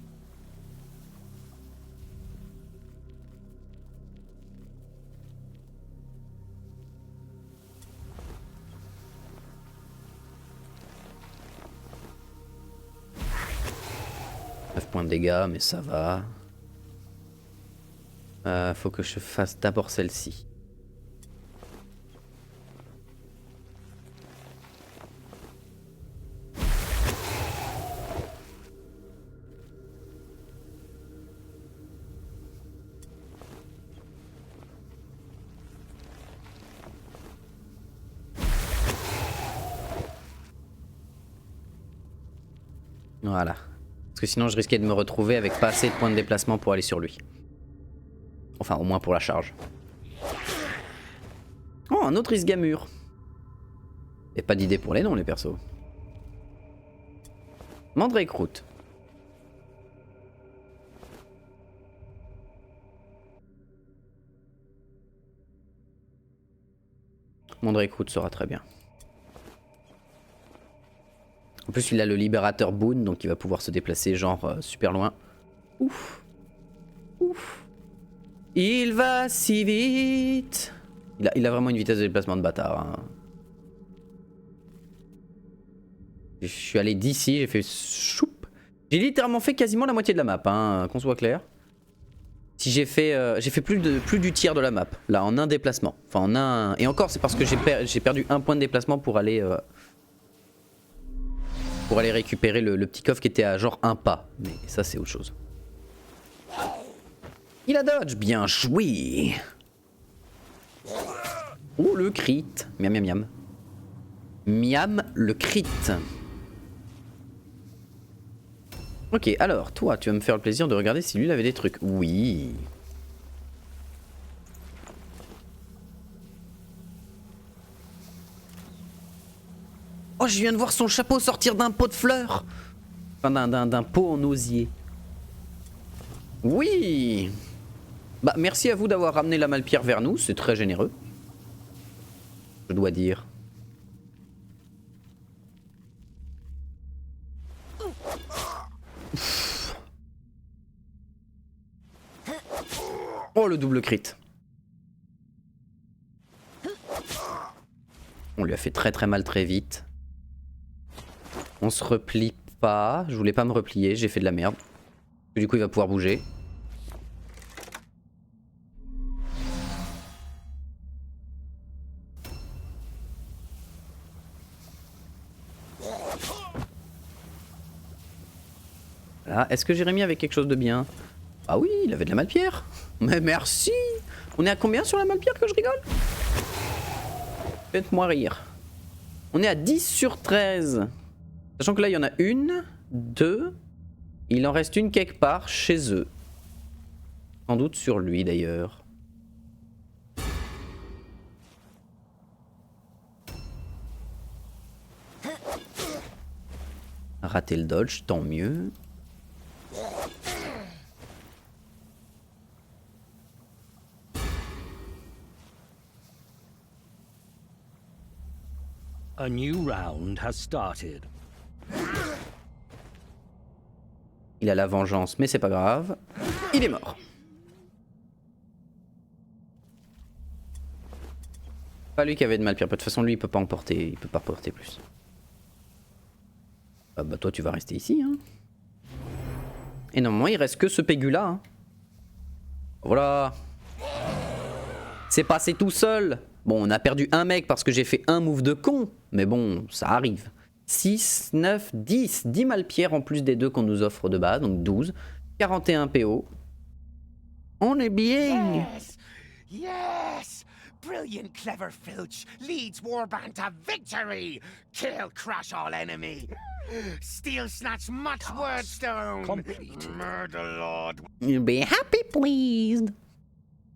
[SPEAKER 1] Points de dégâts, mais ça va. Faut que je fasse d'abord celle-ci. Voilà. Parce que sinon je risquais de me retrouver avec pas assez de points de déplacement pour aller sur lui. Enfin au moins pour la charge. Oh un autre Isgamur. Et pas d'idée pour les noms les persos. Mandrake Root. Mandrake Root sera très bien. En plus il a le libérateur Boon donc il va pouvoir se déplacer genre super loin. Ouf. Ouf. Il va si vite. Il a vraiment une vitesse de déplacement de bâtard. Hein. Je suis allé d'ici, j'ai fait choup. J'ai littéralement fait quasiment la moitié de la map, hein, qu'on soit clair. Si j'ai fait plus du tiers de la map, là en un déplacement. Enfin en un... Et encore c'est parce que j'ai perdu un point de déplacement pour aller récupérer le petit coffre qui était à genre un pas. Mais ça c'est autre chose. Il a dodge, bien joué. Oh le crit. Miam miam miam. Miam le crit. Ok, alors toi tu vas me faire le plaisir de regarder si lui il avait des trucs. Oui. Oh je viens de voir son chapeau sortir d'un pot de fleurs. Enfin d'un pot en osier. Oui. Bah merci à vous d'avoir ramené la Malpierre vers nous, c'est très généreux. Je dois dire. Oh le double crit. On lui a fait très mal très vite. On se replie pas. Je voulais pas me replier, j'ai fait de la merde. Du coup il va pouvoir bouger. Voilà. Est-ce que Jérémy avait quelque chose de bien? Ah oui, il avait de la malpierre. Mais merci. On est à combien sur la malpierre que je rigole? Faites-moi rire. On est à 10 sur 13. Sachant que là il y en a une, deux. Il en reste une quelque part chez eux. Sans doute sur lui d'ailleurs. Rater le dodge, tant mieux.
[SPEAKER 2] A new round has started.
[SPEAKER 1] Il a la vengeance, mais c'est pas grave. Il est mort. Pas lui qui avait de malpierre. De toute façon, lui, il peut pas en porter. Il peut pas porter plus. Ah bah toi, tu vas rester ici. Hein. Et normalement, il reste que ce Pégula. Hein. Voilà. C'est passé tout seul. Bon, on a perdu un mec parce que j'ai fait un move de con. Mais bon, ça arrive. 6, 9, 10. 10 malpierres en plus des deux qu'on nous offre de base. Donc 12. 41 PO. On est bien.
[SPEAKER 3] Yes! Yes! Brilliant, clever Filch leads Warband to victory! Kill, crush all enemy! Steal, snatch much wordstone!
[SPEAKER 2] Complete.
[SPEAKER 3] Murder lord!
[SPEAKER 1] You'll be happy pleased.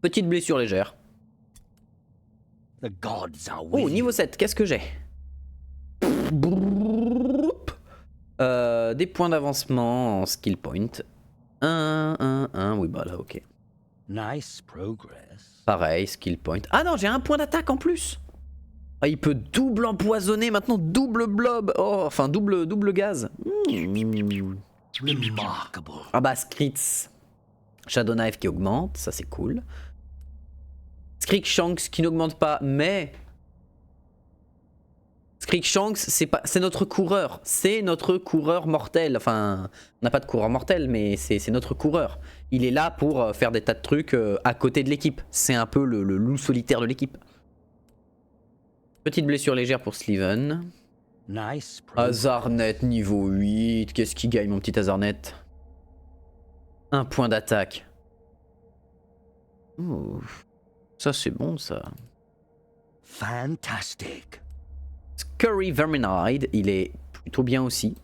[SPEAKER 1] Petite blessure légère.
[SPEAKER 2] The gods are with
[SPEAKER 1] Oh,
[SPEAKER 2] you.
[SPEAKER 1] niveau 7, qu'est-ce que j'ai? Des points d'avancement en skill point. 1, oui bah là ok.
[SPEAKER 2] Nice progress.
[SPEAKER 1] Pareil, skill point. Ah non, j'ai un point d'attaque en plus. Ah, il peut double empoisonner maintenant, double blob. Oh, enfin double gaz.
[SPEAKER 2] Remarkable.
[SPEAKER 1] Ah bah Scritz. Shadow Knife qui augmente, ça c'est cool. Screekshanks qui n'augmente pas, mais... Screekshanks, c'est notre coureur. C'est notre coureur mortel. Enfin, on n'a pas de coureur mortel, mais c'est notre coureur. Il est là pour faire des tas de trucs à côté de l'équipe. C'est un peu le loup solitaire de l'équipe. Petite blessure légère pour Sliven.
[SPEAKER 2] Nice progress.
[SPEAKER 1] Hazarnet niveau 8. Qu'est-ce qu'il gagne mon petit Hazarnet? Un point d'attaque. Oh, ça c'est bon ça.
[SPEAKER 2] Fantastic.
[SPEAKER 1] Scurry Verminide, il est plutôt bien aussi.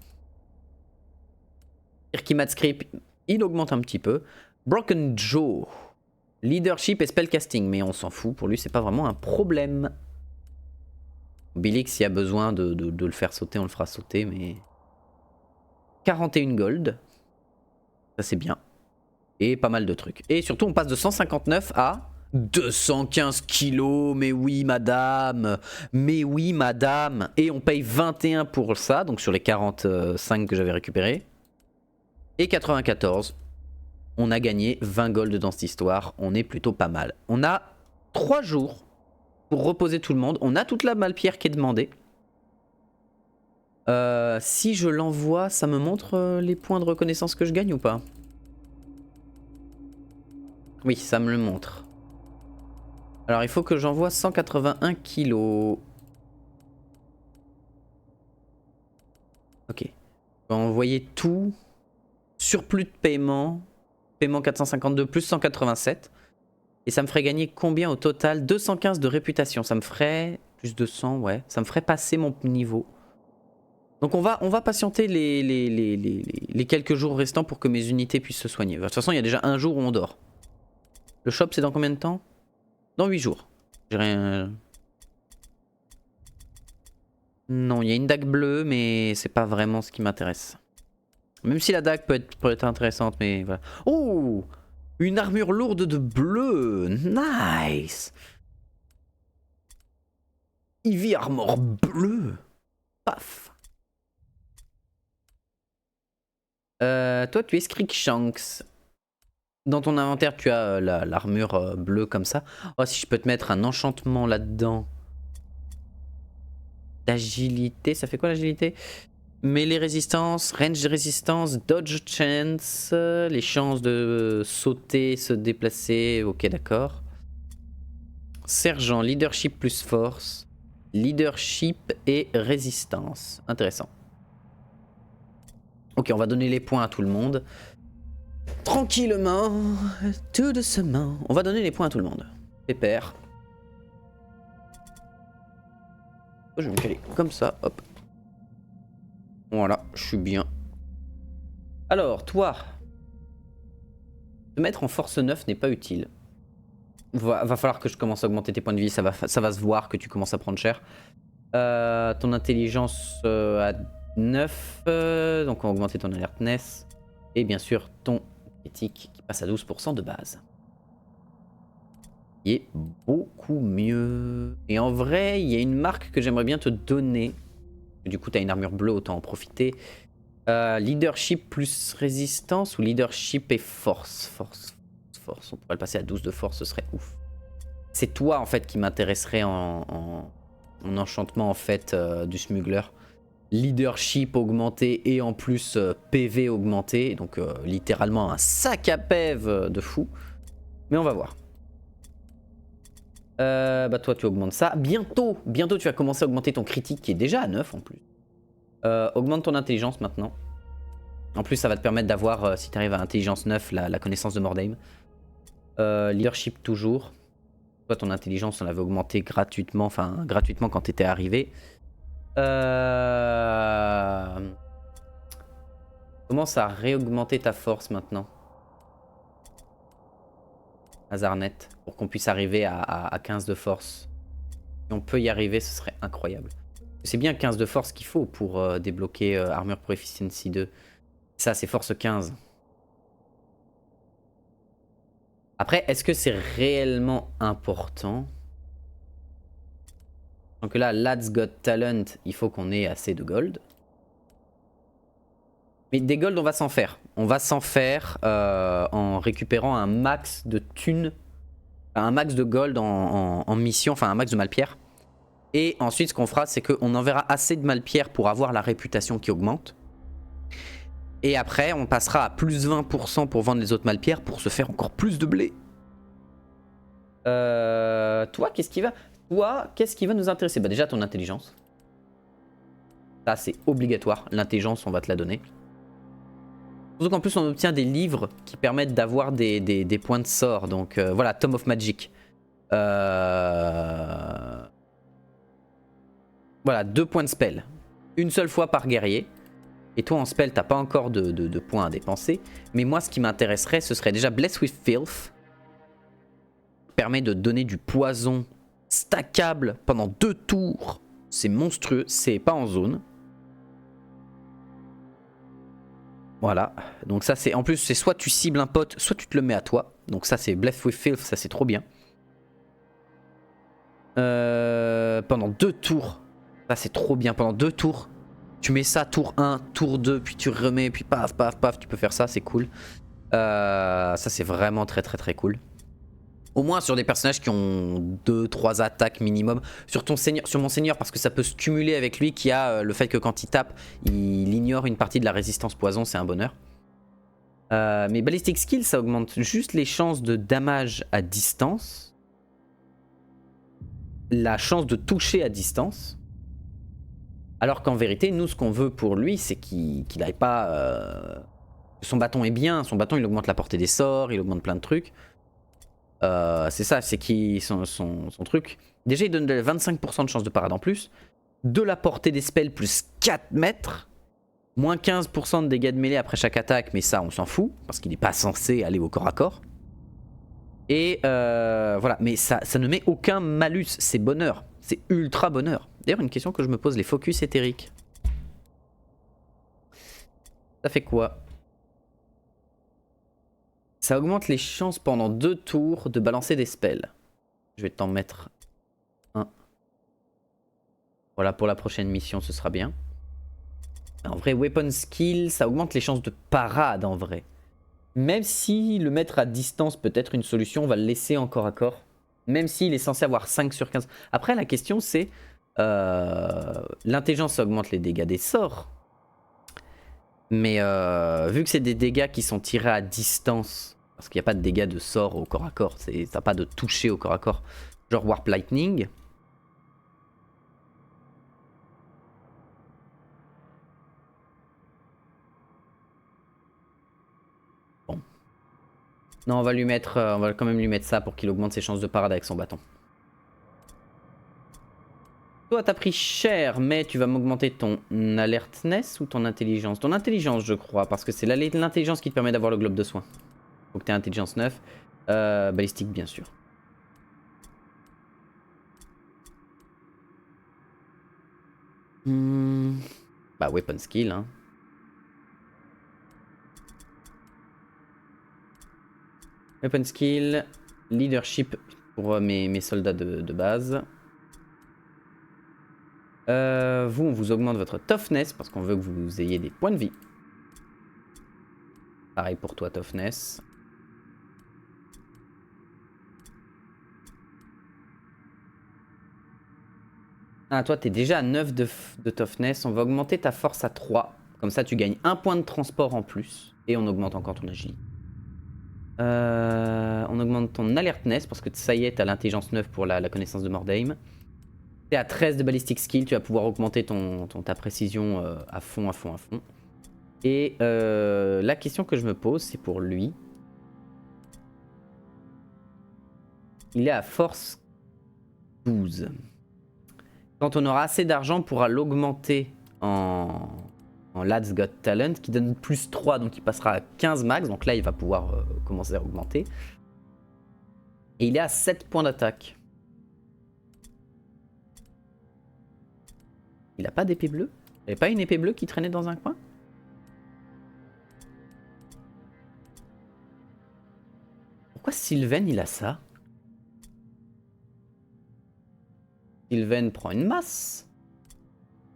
[SPEAKER 1] Irkimat Script, il augmente un petit peu. Broken Joe, leadership et spellcasting, mais on s'en fout, pour lui c'est pas vraiment un problème. Bilix, s'il y a besoin de le faire sauter, on le fera sauter, mais... 41 gold, ça c'est bien. Et pas mal de trucs. Et surtout on passe de 159 à 215 kilos, mais oui madame, mais oui madame. Et on paye 21 pour ça, donc sur les 45 que j'avais récupérés. Et 94, on a gagné 20 gold dans cette histoire, on est plutôt pas mal. On a 3 jours pour reposer tout le monde, on a toute la malpierre qui est demandée. Si je l'envoie, ça me montre les points de reconnaissance que je gagne ou pas? Oui, ça me le montre. Alors il faut que j'envoie 181 kilos. Ok. On va envoyer tout. Surplus de paiement. Paiement 452 plus 187. Et ça me ferait gagner combien au total? 215 de réputation. Ça me ferait... Plus 200, ouais. Ça me ferait passer mon niveau. Donc on va patienter les quelques jours restants pour que mes unités puissent se soigner. De toute façon, il y a déjà un jour où on dort. Le shop, c'est dans combien de temps? Dans 8 jours. J'ai rien... Non, il y a une dague bleue, mais c'est pas vraiment ce qui m'intéresse. Même si la dague peut être intéressante, mais voilà. Oh! Une armure lourde de bleu! Nice! Heavy Armor bleu! Paf! Toi, tu es Screekshanks. Dans ton inventaire, tu as l'armure bleue comme ça. Oh, si je peux te mettre un enchantement là-dedans. d'agilité. Ça fait quoi l'agilité? Melee résistance, range résistance, dodge chance, les chances de sauter, se déplacer, ok d'accord. Sergent, leadership plus force, leadership et résistance, intéressant. Ok, on va donner les points à tout le monde. Tranquillement, tout doucement, on va donner les points à tout le monde. Pépère. Je vais me caler comme ça, hop. Voilà, je suis bien. Alors, toi, te mettre en force 9 n'est pas utile. Va falloir que je commence à augmenter tes points de vie, ça va se voir que tu commences à prendre cher. Ton intelligence à 9, donc on va augmenter ton alertness. Et bien sûr, ton critique qui passe à 12% de base. Qui est beaucoup mieux. Et en vrai, il y a une marque que j'aimerais bien te donner. Du coup, tu as une armure bleue, autant en profiter. Leadership plus résistance ou leadership et force. Force. On pourrait le passer à 12 de force, ce serait ouf. C'est toi en fait qui m'intéresserait en enchantement en fait du smuggler. Leadership augmenté et en plus PV augmenté. Donc littéralement un sac à PV de fou. Mais on va voir. Bah toi tu augmentes ça. Bientôt tu vas commencer à augmenter ton critique qui est déjà à 9 en plus. Augmente ton intelligence maintenant. En plus ça va te permettre d'avoir, si tu arrives à intelligence 9, la connaissance de Mordheim. Leadership toujours. Toi ton intelligence on l'avait augmenté gratuitement, enfin gratuitement quand tu étais arrivé. Commence à réaugmenter ta force maintenant. Hasardnet, pour qu'on puisse arriver à 15 de force. Si on peut y arriver, ce serait incroyable. C'est bien 15 de force qu'il faut pour débloquer Armure Proficiency 2. Ça, c'est force 15. Après, est-ce que c'est réellement important? Donc là, Lads Got Talent, il faut qu'on ait assez de gold. Mais des gold, on va s'en faire. On va s'en faire en récupérant un max de thunes, un max de gold en mission, enfin un max de malpierre. Et ensuite, ce qu'on fera, c'est qu'on enverra assez de malpierre pour avoir la réputation qui augmente. Et après, on passera à plus 20% pour vendre les autres malpierres pour se faire encore plus de blé. Toi, qu'est-ce qui va nous intéresser? Bah déjà, ton intelligence. Ça, c'est obligatoire. L'intelligence, on va te la donner. Surtout qu'en plus, on obtient des livres qui permettent d'avoir des points de sort. Donc voilà, Tome of Magic. Voilà, 2 points de spell. Une seule fois par guerrier. Et toi en spell, t'as pas encore de points à dépenser. Mais moi, ce qui m'intéresserait, ce serait déjà Bless with Filth. Permet de donner du poison stackable pendant 2 tours. C'est monstrueux, c'est pas en zone. Voilà, donc ça c'est en plus c'est soit tu cibles un pote, soit tu te le mets à toi. Donc ça c'est Bless with Filth, ça c'est trop bien. Pendant 2 tours, ça c'est trop bien, pendant 2 tours. Tu mets ça tour 1, tour 2, puis tu remets, puis paf, paf, paf, tu peux faire ça, c'est cool. Ça c'est vraiment très très très cool. Au moins sur des personnages qui ont 2-3 attaques minimum. Sur mon seigneur, parce que ça peut se cumuler avec lui, qui a le fait que quand il tape, il ignore une partie de la résistance poison, c'est un bonheur. Mais Ballistic Skill, ça augmente juste les chances de damage à distance. La chance de toucher à distance. Alors qu'en vérité, nous, ce qu'on veut pour lui, c'est qu'il n'aille pas... Son bâton est bien, son bâton il augmente la portée des sorts, il augmente plein de trucs. C'est ça, c'est son truc. Déjà, il donne 25% de chance de parade en plus. De la portée des spells plus 4 mètres. Moins 15% de dégâts de mêlée après chaque attaque, mais ça, on s'en fout. Parce qu'il n'est pas censé aller au corps à corps. Et voilà, mais ça ne met aucun malus. C'est bonheur. C'est ultra bonheur. D'ailleurs, une question que je me pose, les focus éthériques. Ça fait quoi ? Ça augmente les chances pendant 2 tours de balancer des spells. Je vais t'en mettre un. Voilà, pour la prochaine mission, ce sera bien. En vrai, Weapon Skill, ça augmente les chances de parade en vrai. Même si le mettre à distance peut être une solution, on va le laisser en corps à corps. Même s'il est censé avoir 5 sur 15. Après, la question c'est, L'intelligence augmente les dégâts des sorts. Mais vu que c'est des dégâts qui sont tirés à distance, parce qu'il n'y a pas de dégâts de sort au corps à corps, t'as pas de toucher au corps à corps, genre Warp Lightning. Bon. Non, on va lui mettre, on va quand même lui mettre ça pour qu'il augmente ses chances de parade avec son bâton. Toi, t'as pris cher, mais tu vas m'augmenter ton alertness ou ton intelligence? Ton intelligence, je crois, parce que c'est l'intelligence qui te permet d'avoir le globe de soin. Faut que t'aies intelligence 9. Balistique, bien sûr. Bah, weapon skill, hein. Weapon skill, leadership pour mes soldats de base. Vous, on vous augmente votre toughness parce qu'on veut que vous ayez des points de vie. Pareil pour toi, toughness. Ah, toi, t'es déjà à 9 de toughness. On va augmenter ta force à 3. Comme ça, tu gagnes un point de transport en plus. Et on augmente encore ton agilité. On augmente ton alertness parce que ça y est, t'as l'intelligence 9 pour la connaissance de Mordheim. T'es à 13 de ballistic skill, tu vas pouvoir augmenter ta précision à fond. Et la question que je me pose, c'est pour lui. Il est à force 12. Quand on aura assez d'argent, on pourra l'augmenter en Lads Got Talent, qui donne plus 3, donc il passera à 15 max. Donc là, il va pouvoir commencer à augmenter. Et il est à 7 points d'attaque. Il a pas d'épée bleue? Il n'y avait pas une épée bleue qui traînait dans un coin? Pourquoi Sylvain il a ça? Sylvain prend une masse.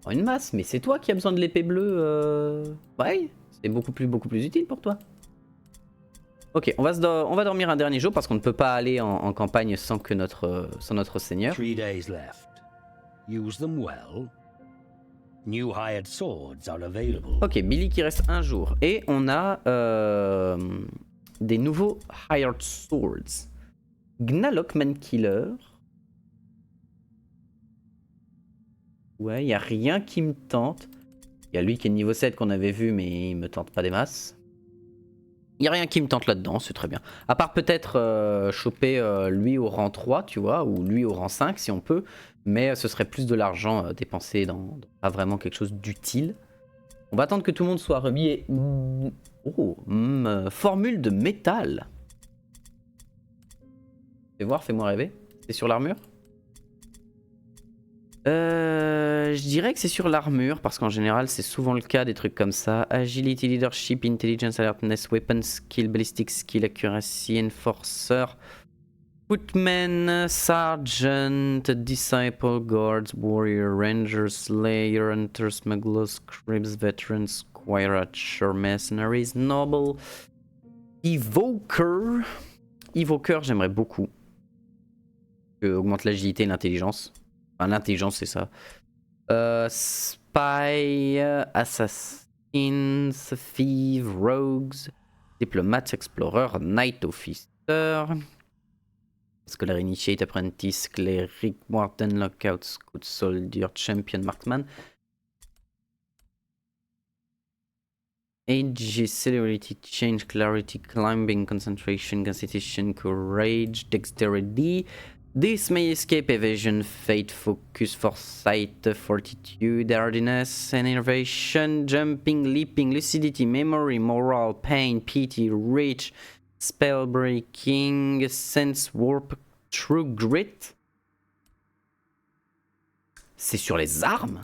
[SPEAKER 1] Prend une masse, mais c'est toi qui as besoin de l'épée bleue. Ouais, c'est beaucoup plus utile pour toi. Ok, on va dormir un dernier jour parce qu'on ne peut pas aller en campagne sans notre seigneur.
[SPEAKER 2] 3 days left. Use them well. New hired swords are available.
[SPEAKER 1] Ok, Billy qui reste un jour. Et on a des nouveaux hired swords. Gnalok Mankiller. Ouais, il n'y a rien qui me tente. Il y a lui qui est niveau 7 qu'on avait vu, mais il me tente pas des masses. Il n'y a rien qui me tente là-dedans, c'est très bien. À part peut-être choper lui au rang 3, tu vois, ou lui au rang 5 si on peut. Mais ce serait plus de l'argent dépensé dans pas vraiment quelque chose d'utile. On va attendre que tout le monde soit remis et... formule de métal. Fais voir, fais-moi rêver. C'est sur l'armure? Je dirais que c'est sur l'armure, parce qu'en général c'est souvent le cas des trucs comme ça. Agility, Leadership, Intelligence, Alertness, Weapon Skill, Ballistic Skill, Accuracy, Enforcer, Footman, Sergeant, Disciple, Guards, Warrior, Ranger, Slayer, Hunter, Smuggler, Scribes, Veteran, Squire, Archer, Mercenaries, Noble, Evoker. Evoker j'aimerais beaucoup. Augmente l'agilité et l'intelligence. Enfin, l'intelligence, c'est ça. Spy, Assassins, Thief, Rogues, Diplomate, Explorer, Night Officer, Scholar Initiate, Apprentice, Cleric, Warden, Lockout, Scout, Soldier, Champion, Marksman. Age, Celerity, Change, Clarity, Climbing, Concentration, Constitution, Courage, Dexterity. This may escape evasion, fate, focus, foresight, fortitude, hardiness, and innovation, jumping, leaping, lucidity, memory, moral, pain, pity, reach, spell breaking, sense warp, true grit. C'est sur les armes?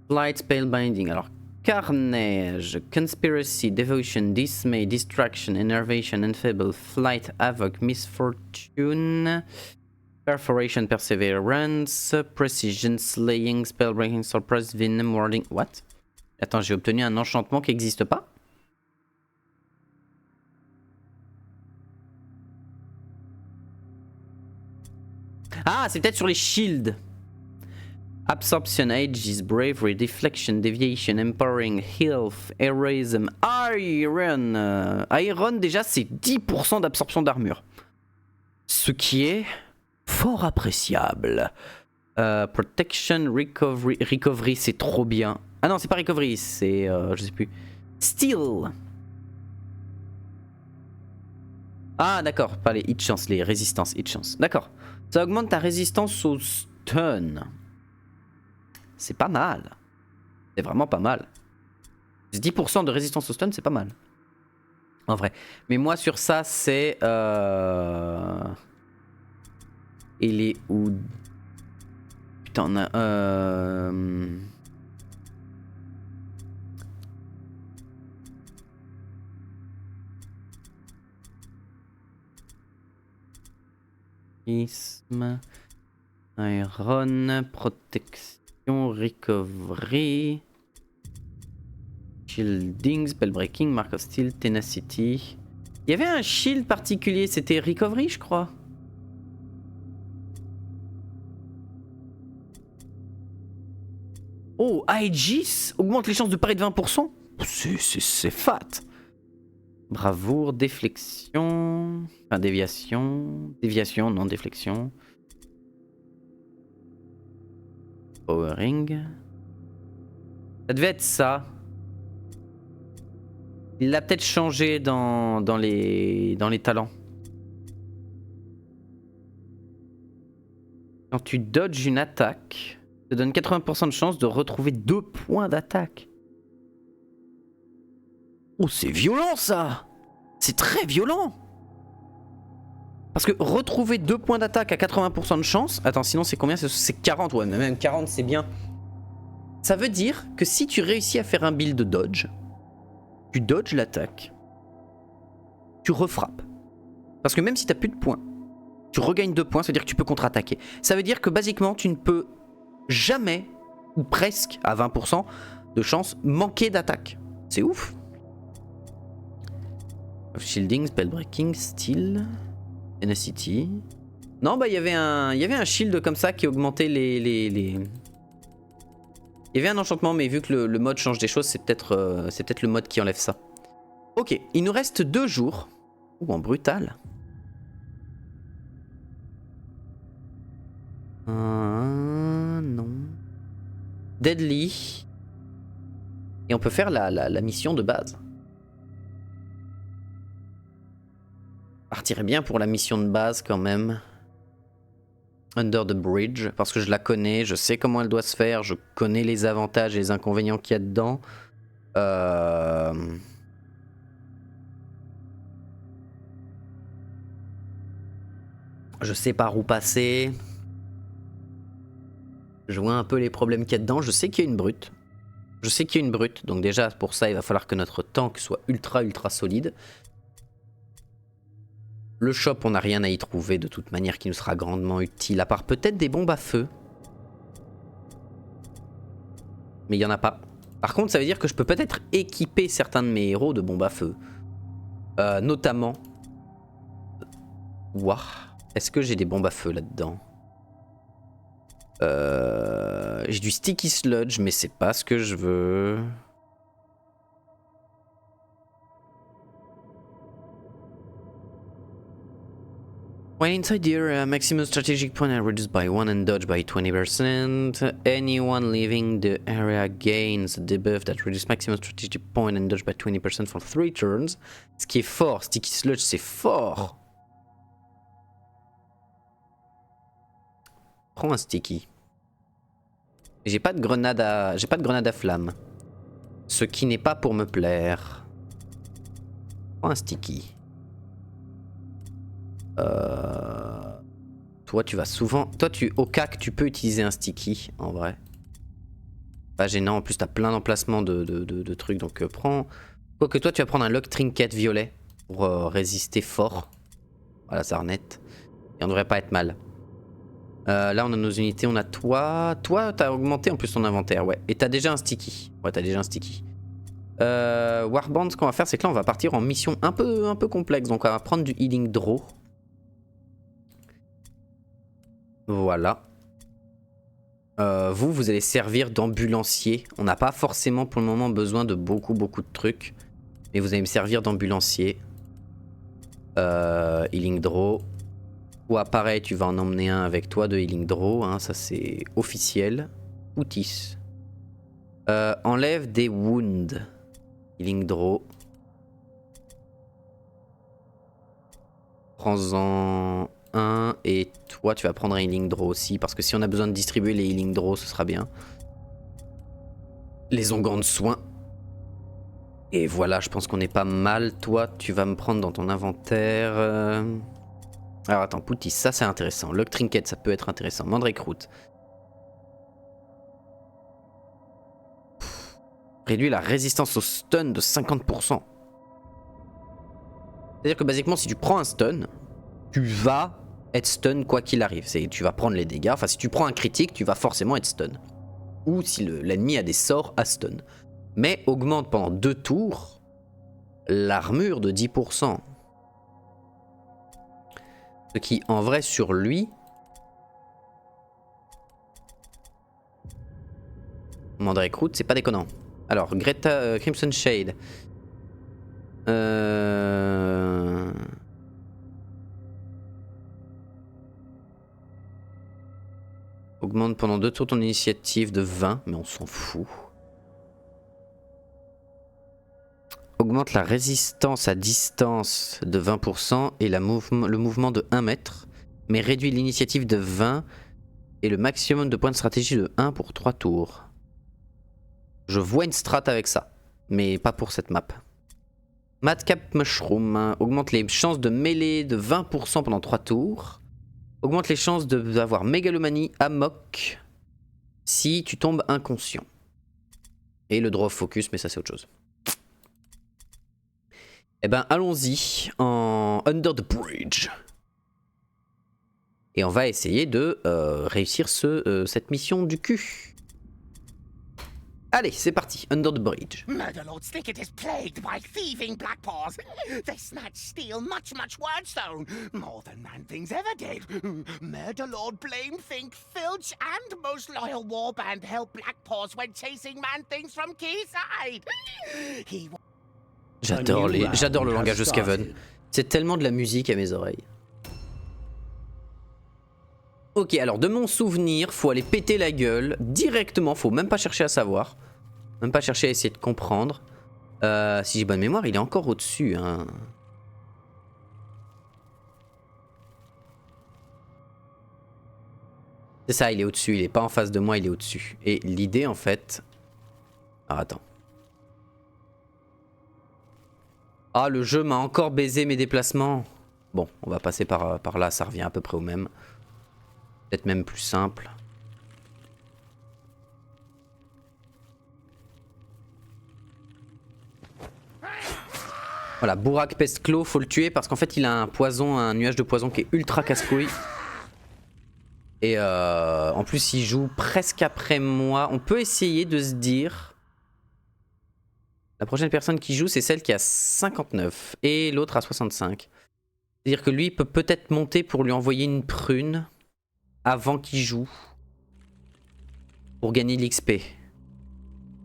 [SPEAKER 1] Flight, spellbinding. Alors, Carnage, Conspiracy, Devotion, Dismay, Distraction, Enervation, Enfeeble, Flight, Havoc, Misfortune, Perforation, Perseverance, Precision, Slaying, Spellbreaking, Surprise, Venom, Warding... What? Attends, j'ai obtenu un enchantement qui n'existe pas? Ah, c'est peut-être sur les shields. Absorption, Aegis, Bravery, Deflection, Deviation, Empowering, Health, Heroism, Iron. Iron, déjà, c'est 10% d'absorption d'armure. Ce qui est fort appréciable. Protection, Recovery. Recovery, c'est trop bien. Ah non, c'est pas Recovery, c'est... je sais plus. Steel. Ah, d'accord, pas les hit chance, les résistances hit chance. D'accord. Ça augmente ta résistance au stun. C'est pas mal. C'est vraiment pas mal. 10% de résistance au stun, c'est pas mal. En vrai. Mais moi, sur ça, c'est... Il est où? Putain, on a... Iron, protection, recovery, shielding, spellbreaking, mark of steel, tenacity. Il y avait un shield particulier, c'était recovery, je crois. Oh, Aegis augmente les chances de parry de 20%. C'est fat. Bravoure, déflexion, enfin déviation, déviation, non déflexion. Powering. Ça devait être ça. Il l'a peut-être changé dans les talents. Quand tu dodges une attaque, ça te donne 80% de chance de retrouver 2 points d'attaque. Oh, c'est violent ça! C'est très violent! Parce que retrouver 2 points d'attaque à 80% de chance... Attends, sinon c'est combien? C'est 40, ouais, mais même 40 c'est bien. Ça veut dire que si tu réussis à faire un build de dodge, tu dodges l'attaque, tu refrappes. Parce que même si tu n'as plus de points, tu regagnes 2 points, ça veut dire que tu peux contre-attaquer. Ça veut dire que basiquement tu ne peux jamais, ou presque à 20% de chance, manquer d'attaque. C'est ouf! Shielding, spellbreaking, steel, tenacity. Non, bah il y avait un shield comme ça qui augmentait les... Il y avait un enchantement, mais vu que le mode change des choses, c'est peut-être le mode qui enlève ça. Ok, il nous reste 2 jours. Ouh, en brutal. Non. Deadly. Et on peut faire la mission de base. Partirait bien pour la mission de base quand même. Under the Bridge, parce que je la connais, je sais comment elle doit se faire, je connais les avantages et les inconvénients qu'il y a dedans. Je sais par où passer. Je vois un peu les problèmes qu'il y a dedans, je sais qu'il y a une brute. Je sais qu'il y a une brute, donc déjà pour ça il va falloir que notre tank soit ultra solide. Le shop, on n'a rien à y trouver de toute manière qui nous sera grandement utile, à part peut-être des bombes à feu. Mais il n'y en a pas. Par contre, ça veut dire que je peux peut-être équiper certains de mes héros de bombes à feu. Notamment... Ouah. Est-ce que j'ai des bombes à feu là-dedans? J'ai du sticky sludge, mais c'est pas ce que je veux. When inside the area, maximum strategic point are reduced by 1 and dodge by 20%. Anyone leaving the area gains a debuff that reduces maximum strategic point and dodge by 20% for 3 turns. Ce qui est fort, sticky sludge c'est fort. Prends un sticky. J'ai pas de grenade à flamme. Ce qui n'est pas pour me plaire. Prends un sticky. Toi tu vas souvent... Toi au cac tu peux utiliser un sticky en vrai. Pas gênant, en plus t'as plein d'emplacements de trucs donc prends... Quoique toi tu vas prendre un lock trinket violet pour résister fort. Voilà ça renette. Et on devrait pas être mal. Là on a nos unités, on a toi. Toi t'as augmenté en plus ton inventaire, ouais. Et t'as déjà un sticky. Ouais t'as déjà un sticky. Warband, ce qu'on va faire c'est que là on va partir en mission un peu complexe. Donc on va prendre du healing draw. Voilà. Vous allez servir d'ambulancier. On n'a pas forcément pour le moment besoin de beaucoup de trucs. Mais vous allez me servir d'ambulancier. Healing Draw. Ou pareil, tu vas en emmener un avec toi de Healing Draw. Hein, ça c'est officiel. Outis. Enlève des wounds. Healing Draw. Prends-en un et toi tu vas prendre un Healing Draw aussi parce que si on a besoin de distribuer les Healing Draw ce sera bien. Les onguents de soins. Et voilà, je pense qu'on est pas mal. Toi tu vas me prendre dans ton inventaire. Alors attends, Poutis, ça c'est intéressant. Lock Trinket, ça peut être intéressant. Mandrake Root. Réduit la résistance au stun de 50%. C'est-à-dire que basiquement si tu prends un stun, tu vas être stun quoi qu'il arrive. Tu vas prendre les dégâts. Enfin si tu prends un critique, tu vas forcément être stun. Ou si l'ennemi a des sorts à stun. Mais augmente pendant 2 tours l'armure de 10%. Ce qui en vrai sur lui... Mandrake Root, c'est pas déconnant. Alors, Greta Crimson Shade. Augmente pendant 2 tours ton initiative de 20, mais on s'en fout. Augmente la résistance à distance de 20% et le mouvement de 1 mètre, mais réduit l'initiative de 20 et le maximum de points de stratégie de 1 pour 3 tours. Je vois une strat avec ça, mais pas pour cette map. Madcap Mushroom augmente les chances de mêlée de 20% pendant 3 tours. Augmente les chances d'avoir mégalomanie amok si tu tombes inconscient. Et le draw focus, mais ça c'est autre chose. Eh ben allons-y en Under the Bridge. Et on va essayer de réussir cette mission du cul. Allez, c'est parti, Under the Bridge.
[SPEAKER 3] Murderlord Stickit is plagued by thieving blackpaws. They snatch steel much worse though. More than Man-Things ever did. Murderlord Blame Think, Filch and Most Loyal Warband help blackpaws when chasing Man-Things from Quayside.
[SPEAKER 1] J'adore le langage de Skaven. C'est tellement de la musique à mes oreilles. Ok, alors de mon souvenir, faut aller péter la gueule directement, faut même pas chercher à savoir. Même pas chercher à essayer de comprendre. Si j'ai bonne mémoire, il est encore au-dessus. Hein. C'est ça, il est au-dessus, il est pas en face de moi, il est au-dessus. Et l'idée en fait... Ah, attends. Ah, le jeu m'a encore baisé mes déplacements. Bon, on va passer par là, ça revient à peu près au même. Peut-être même plus simple. Voilà, Bourak Pestclo, faut le tuer parce qu'en fait il a un poison, un nuage de poison qui est ultra casse-couille. Et en plus il joue presque après moi. On peut essayer de se dire... La prochaine personne qui joue c'est celle qui a 59 et l'autre a 65. C'est-à-dire que lui peut peut-être monter pour lui envoyer une prune avant qu'il joue. Pour gagner l'XP.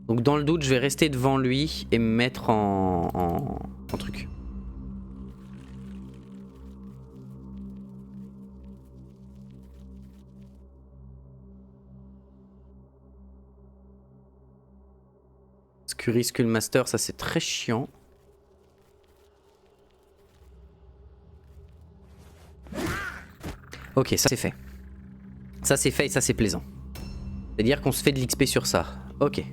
[SPEAKER 1] Donc dans le doute je vais rester devant lui et me mettre en truc. Scurry Skullmaster, ça c'est très chiant. Ok, ça c'est fait. Ça c'est fait et ça c'est plaisant. C'est-à-dire qu'on se fait de l'XP sur ça. Ok.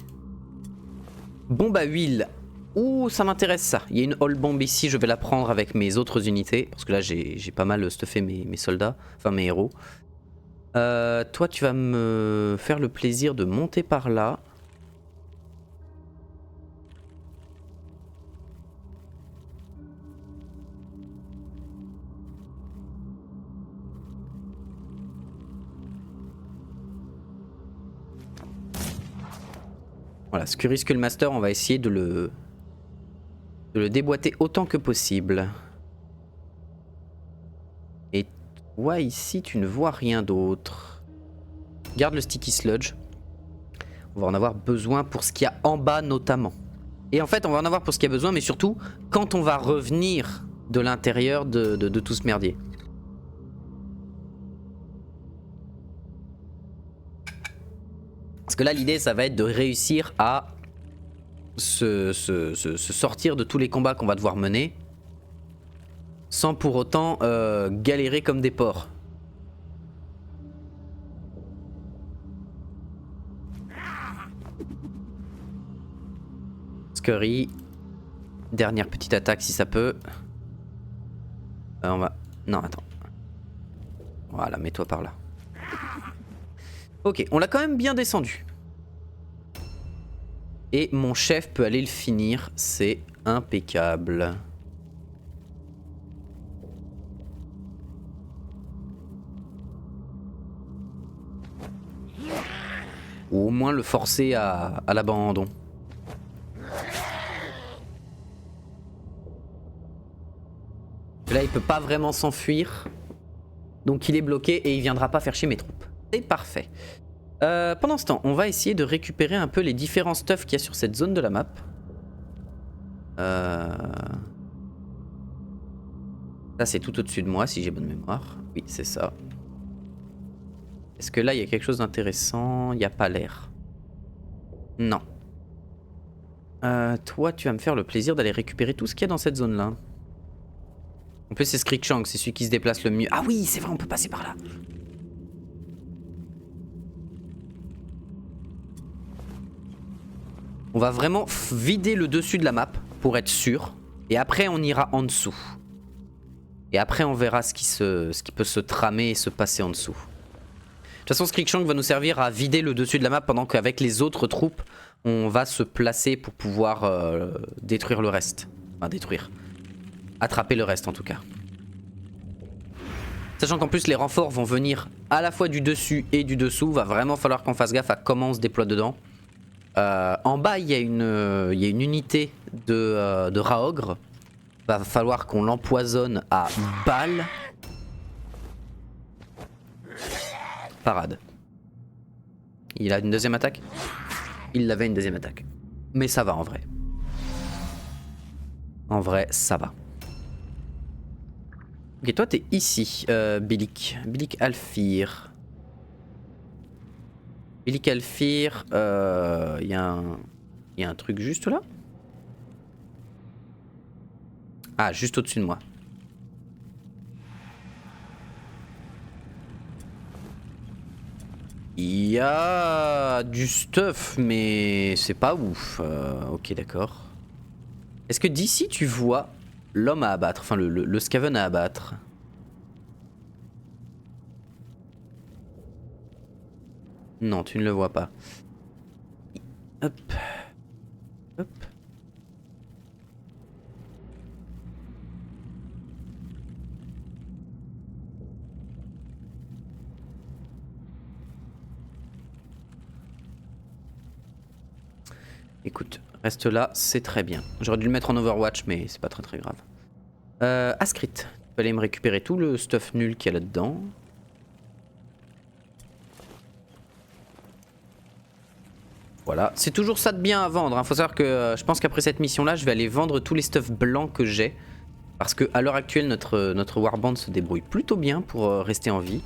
[SPEAKER 1] Bombe à huile. Ouh, ça m'intéresse ça. Il y a une All Bomb ici, je vais la prendre avec mes autres unités. Parce que là j'ai pas mal stuffé mes soldats. Enfin mes héros. Toi tu vas me faire le plaisir de monter par là. Voilà, Scurry Skullmaster, on va essayer de le déboîter autant que possible. Et Ouais, ici tu ne vois rien d'autre. Garde le sticky sludge. On va en avoir besoin pour ce qu'il y a en bas notamment. Et en fait on va en avoir pour ce qu'il y a besoin, mais surtout quand on va revenir de l'intérieur de tout ce merdier. Parce que là l'idée ça va être de réussir à se sortir de tous les combats qu'on va devoir mener sans pour autant galérer comme des porcs. Scurry. Dernière petite attaque si ça peut. On va... Non, attends. Voilà, mets-toi par là. Ok, on l'a quand même bien descendu. Et mon chef peut aller le finir. C'est impeccable. Ou au moins le forcer à l'abandon. Là il peut pas vraiment s'enfuir. Donc il est bloqué et il viendra pas faire chier mes troupes. C'est parfait. Pendant ce temps, on va essayer de récupérer un peu les différents stuffs qu'il y a sur cette zone de la map. Ça c'est tout au-dessus de moi si j'ai bonne mémoire. Oui c'est ça. Est-ce que là il y a quelque chose d'intéressant? Il n'y a pas l'air. Non. Toi tu vas me faire le plaisir d'aller récupérer tout ce qu'il y a dans cette zone là. En plus c'est Screechang, c'est celui qui se déplace le mieux. Ah oui c'est vrai, on peut passer par là. On va vraiment vider le dessus de la map pour être sûr. Et après on ira en dessous. Et après on verra ce qui peut se tramer et se passer en dessous. De toute façon Screechang va nous servir à vider le dessus de la map pendant qu'avec les autres troupes on va se placer pour pouvoir détruire le reste. Enfin détruire. Attraper le reste en tout cas. Sachant qu'en plus les renforts vont venir à la fois du dessus et du dessous. Va vraiment falloir qu'on fasse gaffe à comment on se déploie dedans. En bas il y a une unité de Raogre. Va falloir qu'on l'empoisonne à balles. Parade. Il a une deuxième attaque? Il avait une deuxième attaque. Mais ça va en vrai. En vrai ça va. Ok, toi t'es ici, Bilik. Bilik Alfir. Bilik Alfir, il y a un truc juste là? Ah, juste au-dessus de moi. Il y a du stuff, mais c'est pas ouf. Ok, d'accord. Est-ce que d'ici tu vois l'homme à abattre, enfin le Skaven à abattre? Non, tu ne le vois pas. Hop. Hop. Écoute, reste là, c'est très bien. J'aurais dû le mettre en Overwatch, mais c'est pas très grave. Askrit, tu peux aller me récupérer tout le stuff nul qu'il y a là-dedans. Voilà, c'est toujours ça de bien à vendre. Faut savoir que je pense qu'après cette mission-là, je vais aller vendre tous les stuffs blancs que j'ai. Parce qu'à l'heure actuelle, notre Warband se débrouille plutôt bien pour rester en vie.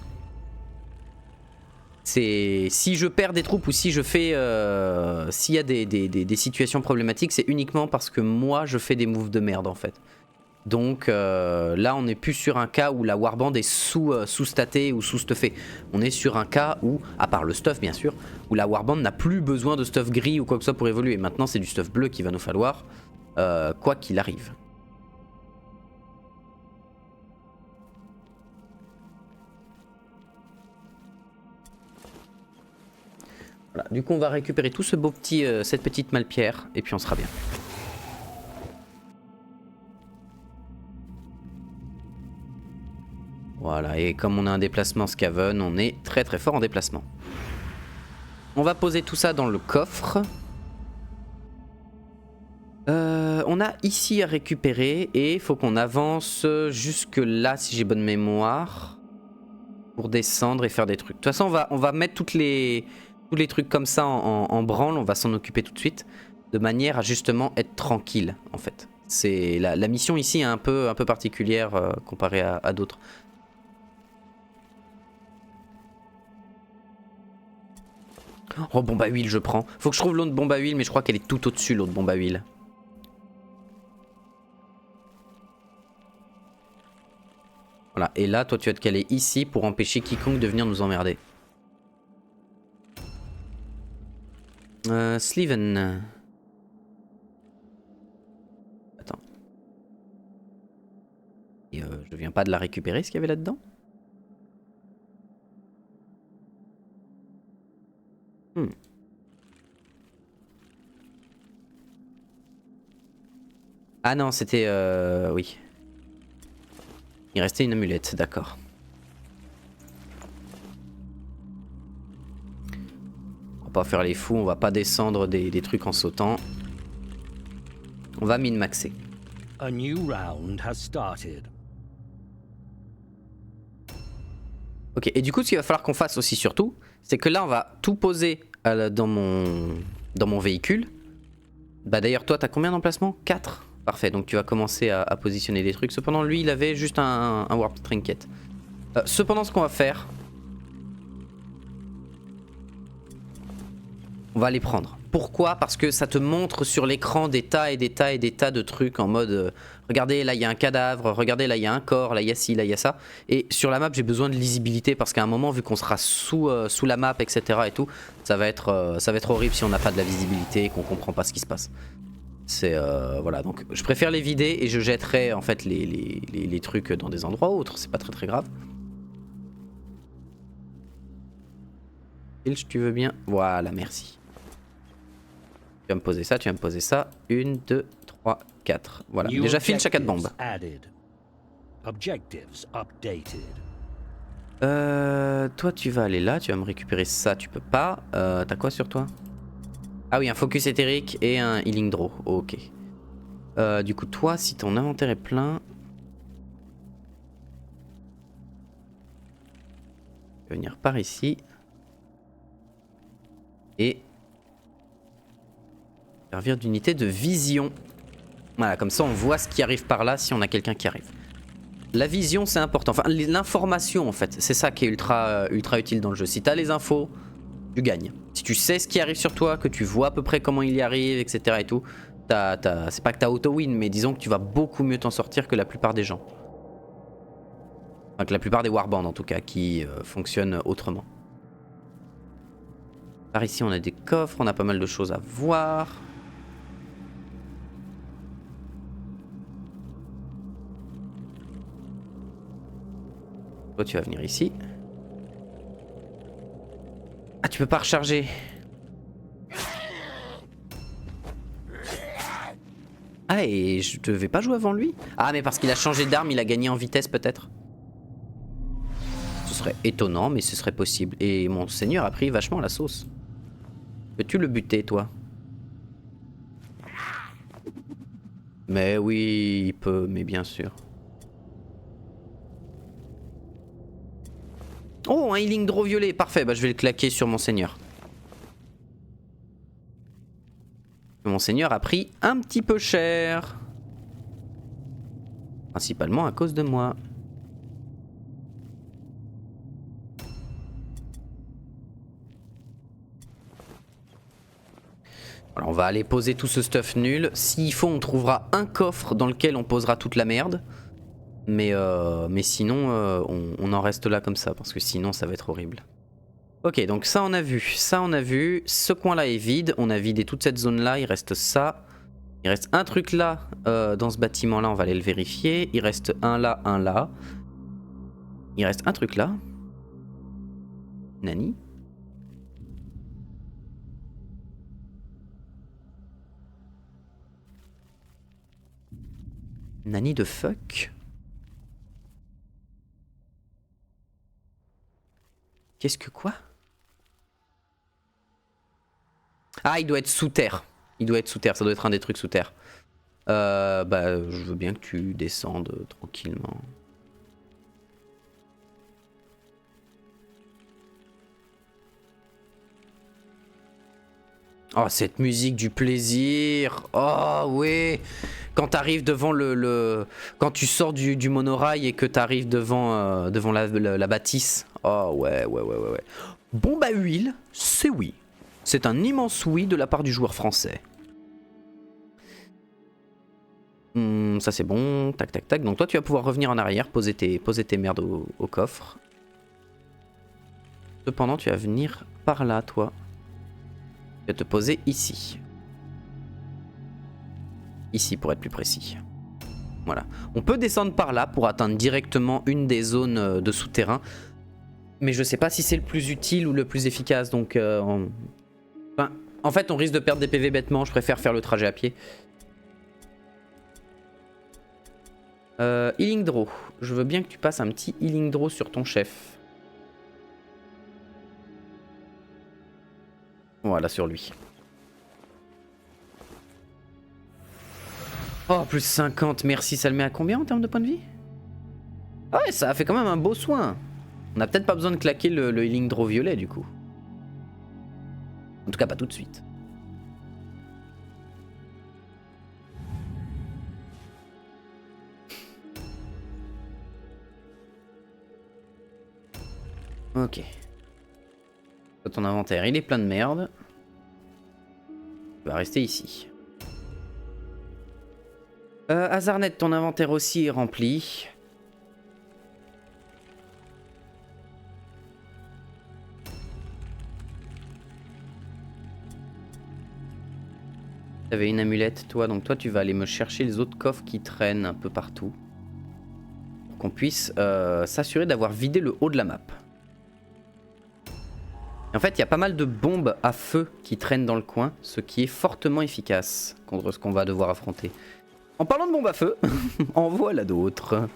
[SPEAKER 1] Si je perds des troupes ou si je fais s'il y a des situations problématiques, c'est uniquement parce que moi je fais des moves de merde en fait. Donc là on n'est plus sur un cas où la Warband est sous-statée ou sous-stuffée. On est sur un cas où, à part le stuff bien sûr, où la Warband n'a plus besoin de stuff gris ou quoi que ce soit pour évoluer. Maintenant c'est du stuff bleu qu'il va nous falloir, quoi qu'il arrive. Voilà, du coup on va récupérer tout ce beau petit, cette petite malpierre et puis on sera bien. Voilà, et comme on a un déplacement Skaven, on est très fort en déplacement. On va poser tout ça dans le coffre. On a ici à récupérer et il faut qu'on avance jusque là si j'ai bonne mémoire. pour descendre et faire des trucs. De toute façon, on va mettre tous les trucs comme ça en branle, on va s'en occuper tout de suite, de manière à justement être tranquille, en fait. C'est la mission ici est un peu particulière comparée à d'autres. Oh, bombe à huile, je prends. Faut que je trouve l'autre bombe à huile, mais je crois qu'elle est tout au-dessus, l'autre bombe à huile. Voilà, et là, toi, tu vas te caler ici pour empêcher quiconque de venir nous emmerder. Sliven. Attends. Et je viens pas de la récupérer, ce qu'il y avait là-dedans? Ah non, c'était... oui. Il restait une amulette, d'accord. On va pas faire les fous, on va pas descendre des trucs en sautant. On va min-maxer.
[SPEAKER 2] A new round has started.
[SPEAKER 1] Ok, et du coup, ce qu'il va falloir qu'on fasse aussi surtout, c'est que là, on va tout poser dans mon véhicule. Bah d'ailleurs, toi, t'as combien d'emplacements? 4. Parfait, donc tu vas commencer à positionner des trucs. Cependant, lui, il avait juste un Warp Trinket. Cependant, ce qu'on va faire... On va les prendre. Pourquoi? Parce que ça te montre sur l'écran des tas et des tas et des tas de trucs en mode... regardez, là, il y a un cadavre. Regardez, là, il y a un corps. Là, il y a ci, là, il y a ça. Et sur la map, j'ai besoin de lisibilité parce qu'à un moment, vu qu'on sera sous la map, etc. et tout, ça va être horrible si on n'a pas de la visibilité et qu'on comprend pas ce qui se passe. C'est voilà, donc je préfère les vider et je jetterai en fait les trucs dans des endroits autres, c'est pas très grave. Filch, tu veux bien? Voilà, merci. Tu vas me poser ça, tu vas me poser ça. 1, 2, 3, 4. Voilà, déjà Filch à 4 bombes. Toi tu vas aller là, tu vas me récupérer ça, tu peux pas. T'as quoi sur toi? Ah oui, un focus éthérique et un healing draw. Ok. Du coup, toi, si ton inventaire est plein... Tu vas venir par ici. Et... servir d'unité de vision. Voilà, comme ça on voit ce qui arrive par là si on a quelqu'un qui arrive. La vision c'est important, enfin l'information en fait, c'est ça qui est ultra utile dans le jeu. Si t'as les infos, tu gagnes. Si tu sais ce qui arrive sur toi, que tu vois à peu près comment il y arrive, etc. et tout, c'est pas que t'as auto-win, mais disons que tu vas beaucoup mieux t'en sortir que la plupart des gens. Enfin, que la plupart des warbands en tout cas, qui fonctionnent autrement. Par ici on a des coffres, on a pas mal de choses à voir. Toi tu vas venir ici. Ah, tu peux pas recharger. Ah, et je devais pas jouer avant lui? Ah, mais parce qu'il a changé d'arme, il a gagné en vitesse peut-être. Ce serait étonnant, mais ce serait possible. Et mon seigneur a pris vachement la sauce. Peux-tu le buter, toi? Mais oui, il peut, mais bien sûr. Oh, un healing draw violet, parfait, bah je vais le claquer sur mon seigneur. Mon seigneur a pris un petit peu cher. Principalement à cause de moi. Alors on va aller poser tout ce stuff nul. S'il faut, on trouvera un coffre dans lequel on posera toute la merde. Mais sinon, on en reste là comme ça, parce que sinon ça va être horrible. Ok, donc ça on a vu, ça on a vu. Ce coin-là est vide, on a vidé toute cette zone-là, il reste ça. Il reste un truc là, dans ce bâtiment-là, on va aller le vérifier. Il reste un là, un là. Il reste un truc là. Nani? Nani de fuck? Qu'est-ce que quoi? Ah, il doit être sous terre. Il doit être sous terre, ça doit être un des trucs sous terre. Bah, je veux bien que tu descendes tranquillement. Oh, cette musique du plaisir. Oh, oui. Quand t'arrives devant quand tu sors du monorail et que t'arrives devant la bâtisse. Oh, ouais. Bombe à huile, c'est oui. C'est un immense oui de la part du joueur français. Ça c'est bon, tac. Donc toi tu vas pouvoir revenir en arrière, poser tes merdes au coffre. Cependant tu vas venir par là toi. Tu vas te poser ici. Ici pour être plus précis. Voilà. On peut descendre par là pour atteindre directement une des zones de souterrain. Mais je sais pas si c'est le plus utile ou le plus efficace. Donc enfin, en fait on risque de perdre des PV bêtement. Je préfère faire le trajet à pied. Healing Draw. Je veux bien que tu passes un petit Healing Draw sur ton chef. Voilà, sur lui. Oh, plus 50, merci. Ça le met à combien en termes de points de vie? Ah ouais, ça a fait quand même un beau soin. On n'a peut-être pas besoin de claquer le Healing Draw violet du coup. En tout cas, pas tout de suite. Ok. Ton inventaire, il est plein de merde. Tu vas rester ici. Azarnet, ton inventaire aussi est rempli. T'avais une amulette, toi, donc toi tu vas aller me chercher les autres coffres qui traînent un peu partout. Pour qu'on puisse s'assurer d'avoir vidé le haut de la map. Et en fait, il y a pas mal de bombes à feu qui traînent dans le coin, ce qui est fortement efficace contre ce qu'on va devoir affronter. En parlant de bombes à feu, en voilà d'autres.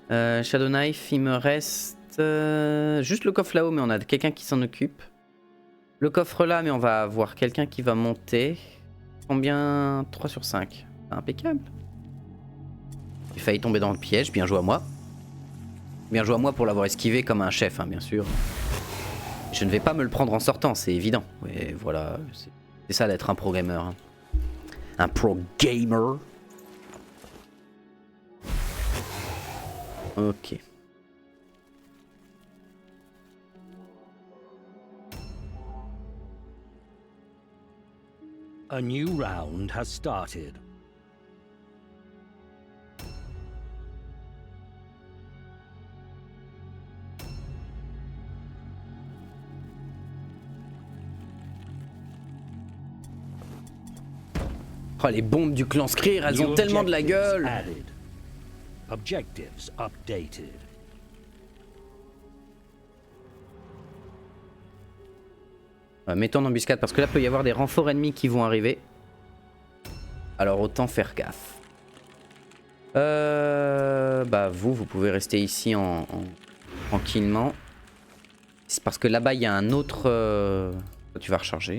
[SPEAKER 1] Shadow Knife, il me reste juste le coffre là-haut, mais on a quelqu'un qui s'en occupe. Le coffre là, mais on va avoir quelqu'un qui va monter. Combien? 3 sur 5. Impeccable. J'ai failli tomber dans le piège, bien joué à moi. Bien joué à moi pour l'avoir esquivé comme un chef, hein, bien sûr. Je ne vais pas me le prendre en sortant, c'est évident. Et voilà, c'est ça d'être un pro gamer. Hein. Un pro gamer. Ok.
[SPEAKER 2] A new round has started.
[SPEAKER 1] Oh, les bombes du clan Skryr, elles ont tellement de la gueule.
[SPEAKER 2] Added. Objectives updated.
[SPEAKER 1] Mettons en embuscade parce que là peut y avoir des renforts ennemis qui vont arriver. Alors autant faire gaffe. Bah vous pouvez rester ici tranquillement. C'est parce que là-bas il y a un autre... Tu vas recharger.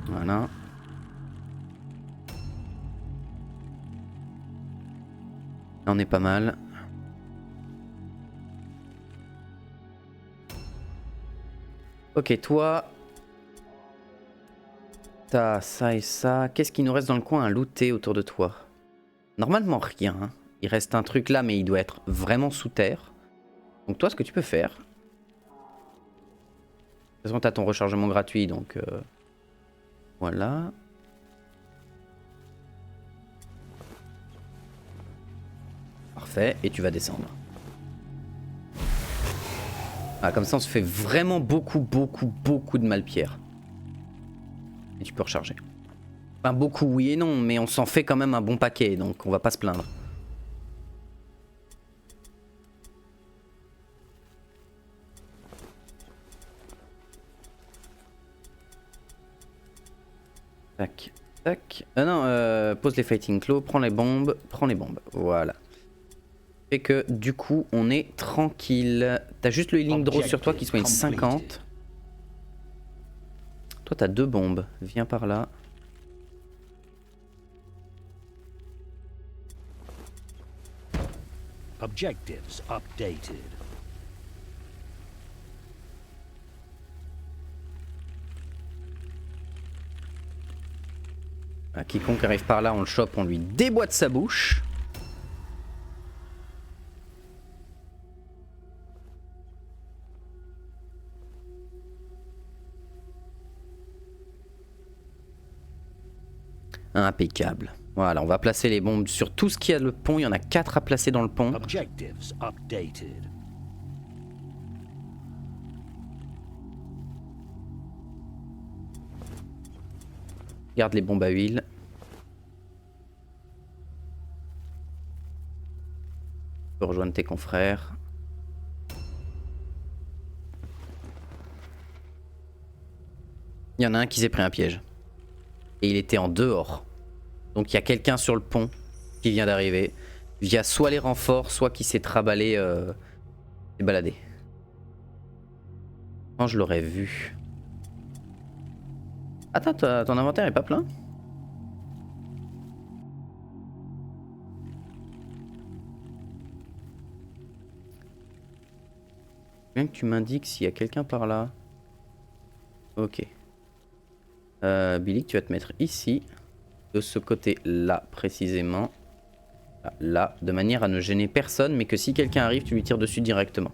[SPEAKER 1] Voilà. Là, on est pas mal. Ok, toi... T'as ça et ça. Qu'est-ce qui nous reste dans le coin à looter autour de toi? Normalement rien. Hein. Il reste un truc là, mais il doit être vraiment sous terre. Donc toi, ce que tu peux faire... De toute façon, t'as ton rechargement gratuit, donc... Voilà. Parfait, et tu vas descendre. Ah, comme ça on se fait vraiment beaucoup de mal-pierre. Et tu peux recharger. Enfin beaucoup oui et non, mais on s'en fait quand même un bon paquet, donc on va pas se plaindre. Tac, tac. Non, pose les fighting claws, prends les bombes, Voilà. Fait que du coup, on est tranquille. T'as juste le healing draw sur toi qui soigne 50. Toi, t'as 2 bombes. Viens par là.
[SPEAKER 2] Objectives updated.
[SPEAKER 1] Voilà, quiconque arrive par là, on le chope, on lui déboîte sa bouche. Impeccable. Voilà, on va placer les bombes sur tout ce qu'il y a le pont. Il y en a 4 à placer dans le pont.
[SPEAKER 2] Objectives updated.
[SPEAKER 1] Garde les bombes à huile. Tu peux rejoindre tes confrères. Il y en a un qui s'est pris un piège. Et il était en dehors. Donc il y a quelqu'un sur le pont qui vient d'arriver. Via soit les renforts, soit qui s'est traballé et baladé. Quand je l'aurais vu. Attends, ton inventaire est pas plein? Bien que tu m'indiques s'il y a quelqu'un par là. Ok. Billy, tu vas te mettre ici. De ce côté-là, précisément. Là, de manière à ne gêner personne, mais que si quelqu'un arrive, tu lui tires dessus directement.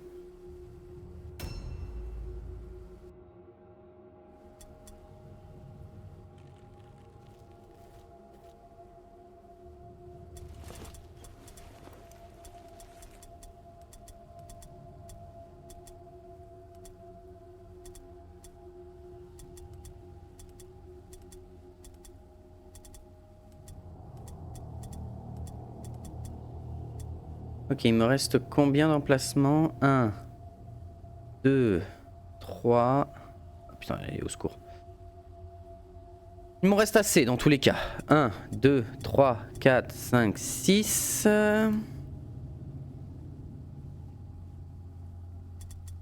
[SPEAKER 1] Ok, il me reste combien d'emplacements? 1, 2, 3... Oh, putain, allez, au secours. Il m'en reste assez dans tous les cas. 1, 2, 3, 4, 5, 6...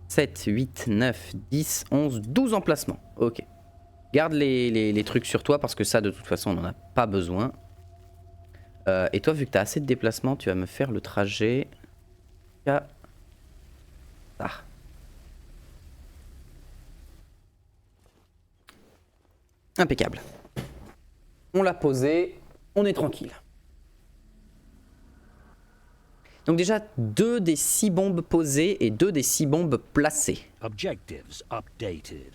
[SPEAKER 1] 7, 8, 9, 10, 11, 12 emplacements. Ok. Garde les trucs sur toi parce que ça, de toute façon, on n'en a pas besoin. Et toi, vu que tu as assez de déplacements, tu vas me faire le trajet à ça. Impeccable. On l'a posé, on est tranquille. Donc déjà, 2 des 6 bombes posées et 2 des 6 bombes placées.
[SPEAKER 2] Objectives updated.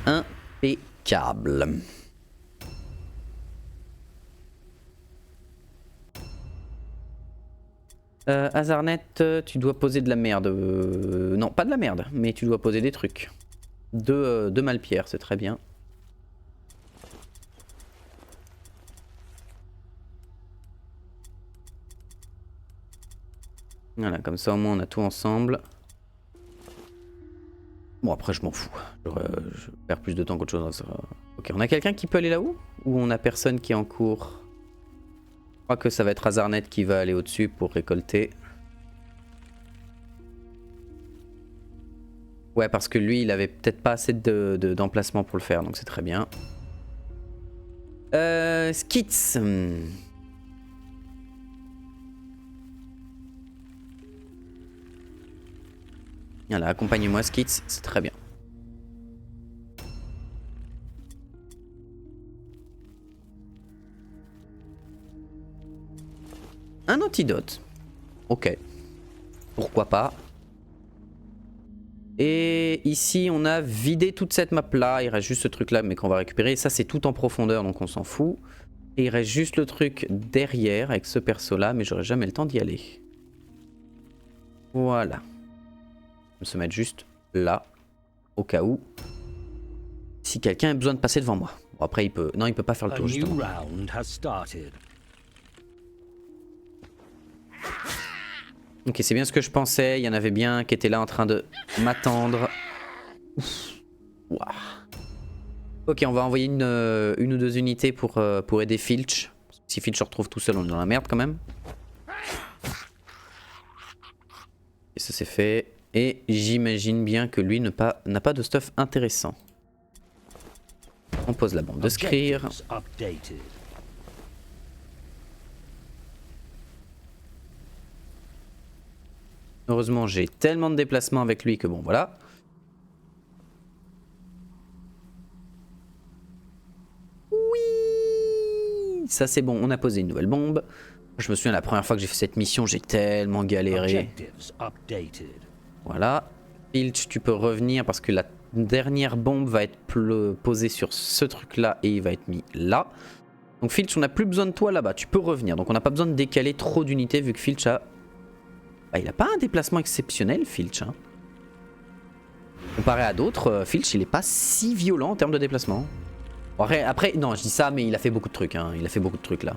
[SPEAKER 1] Impeccable. Azarnet, tu dois poser de la merde. Non, pas de la merde, mais tu dois poser des trucs. 2 malpierres, c'est très bien. Voilà, comme ça au moins on a tout ensemble. Bon, après je m'en fous. Je perds plus de temps qu'autre chose. Ok, on a quelqu'un qui peut aller là-haut? Ou on a personne qui est en cours? Je crois que ça va être Azarnet qui va aller au-dessus pour récolter. Ouais, parce que lui, il avait peut-être pas assez d'emplacement pour le faire, donc c'est très bien. Skits. Voilà, accompagne-moi Skits, c'est très bien. Un antidote. Ok. Pourquoi pas. Et ici, on a vidé toute cette map là. Il reste juste ce truc là, mais qu'on va récupérer. Et ça, c'est tout en profondeur, donc on s'en fout. Et il reste juste le truc derrière avec ce perso là, mais j'aurai jamais le temps d'y aller. Voilà. On va se mettre juste là, au cas où. Si quelqu'un a besoin de passer devant moi. Bon, après, il peut. Non, il peut pas faire le tour, justement. Ok, c'est bien ce que je pensais. Il y en avait bien qui était là en train de m'attendre. Wow. Ok, on va envoyer une ou 2 unités pour aider Filch. Si Filch se retrouve tout seul, on est dans la merde quand même. Et ça c'est fait. Et j'imagine bien que lui n'a pas de stuff intéressant. On pose la bombe de Skrir. Heureusement, j'ai tellement de déplacements avec lui que bon, voilà. Oui. ça c'est bon, on a posé une nouvelle bombe. Je me souviens la première fois que j'ai fait cette mission, j'ai tellement galéré. Voilà. Filch, tu peux revenir parce que la dernière bombe va être posée sur ce truc là et il va être mis là. Donc Filch, on n'a plus besoin de toi là-bas, tu peux revenir. Donc on n'a pas besoin de décaler trop d'unités vu que Filch a... Bah, il a pas un déplacement exceptionnel Filch. Hein. Comparé à d'autres, Filch il est pas si violent en termes de déplacement. Bon, après, non je dis ça mais il a fait beaucoup de trucs. Hein. Il a fait beaucoup de trucs là.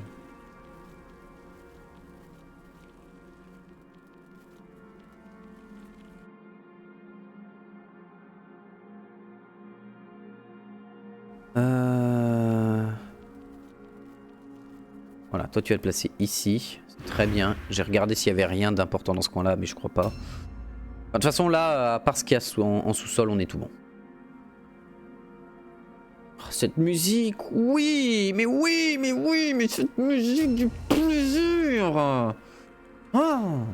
[SPEAKER 1] Voilà, toi tu vas te placer ici. C'est très bien. J'ai regardé s'il y avait rien d'important dans ce coin-là, mais je crois pas. De toute façon, là, à part ce qu'il y a en sous-sol, on est tout bon. Oh, cette musique, oui, mais cette musique du plaisir. Ah.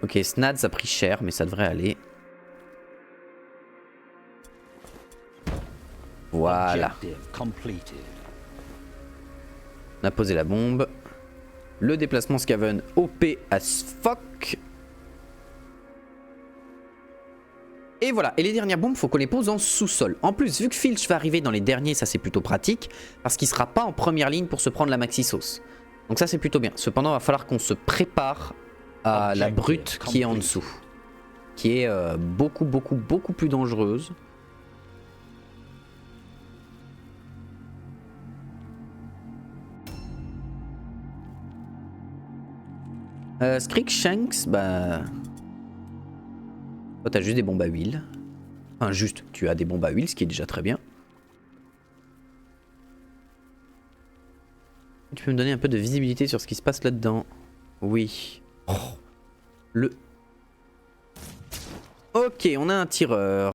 [SPEAKER 1] Ok, Snads a pris cher, mais ça devrait aller. Voilà. On a posé la bombe. Le déplacement Skaven OP as fuck. Et voilà, et les dernières bombes, faut qu'on les pose en sous-sol. En plus, vu que Filch va arriver dans les derniers, ça c'est plutôt pratique, parce qu'il sera pas en première ligne pour se prendre la maxi sauce. Donc ça c'est plutôt bien. Cependant, il va falloir qu'on se prépare à la brute qui est en dessous. Qui est beaucoup plus dangereuse. Shanks, bah... Toi t'as juste des bombes à huile. Enfin juste, tu as des bombes à huile, ce qui est déjà très bien. Tu peux me donner un peu de visibilité sur ce qui se passe là-dedans? Oui. Oh, le... Ok, on a un tireur.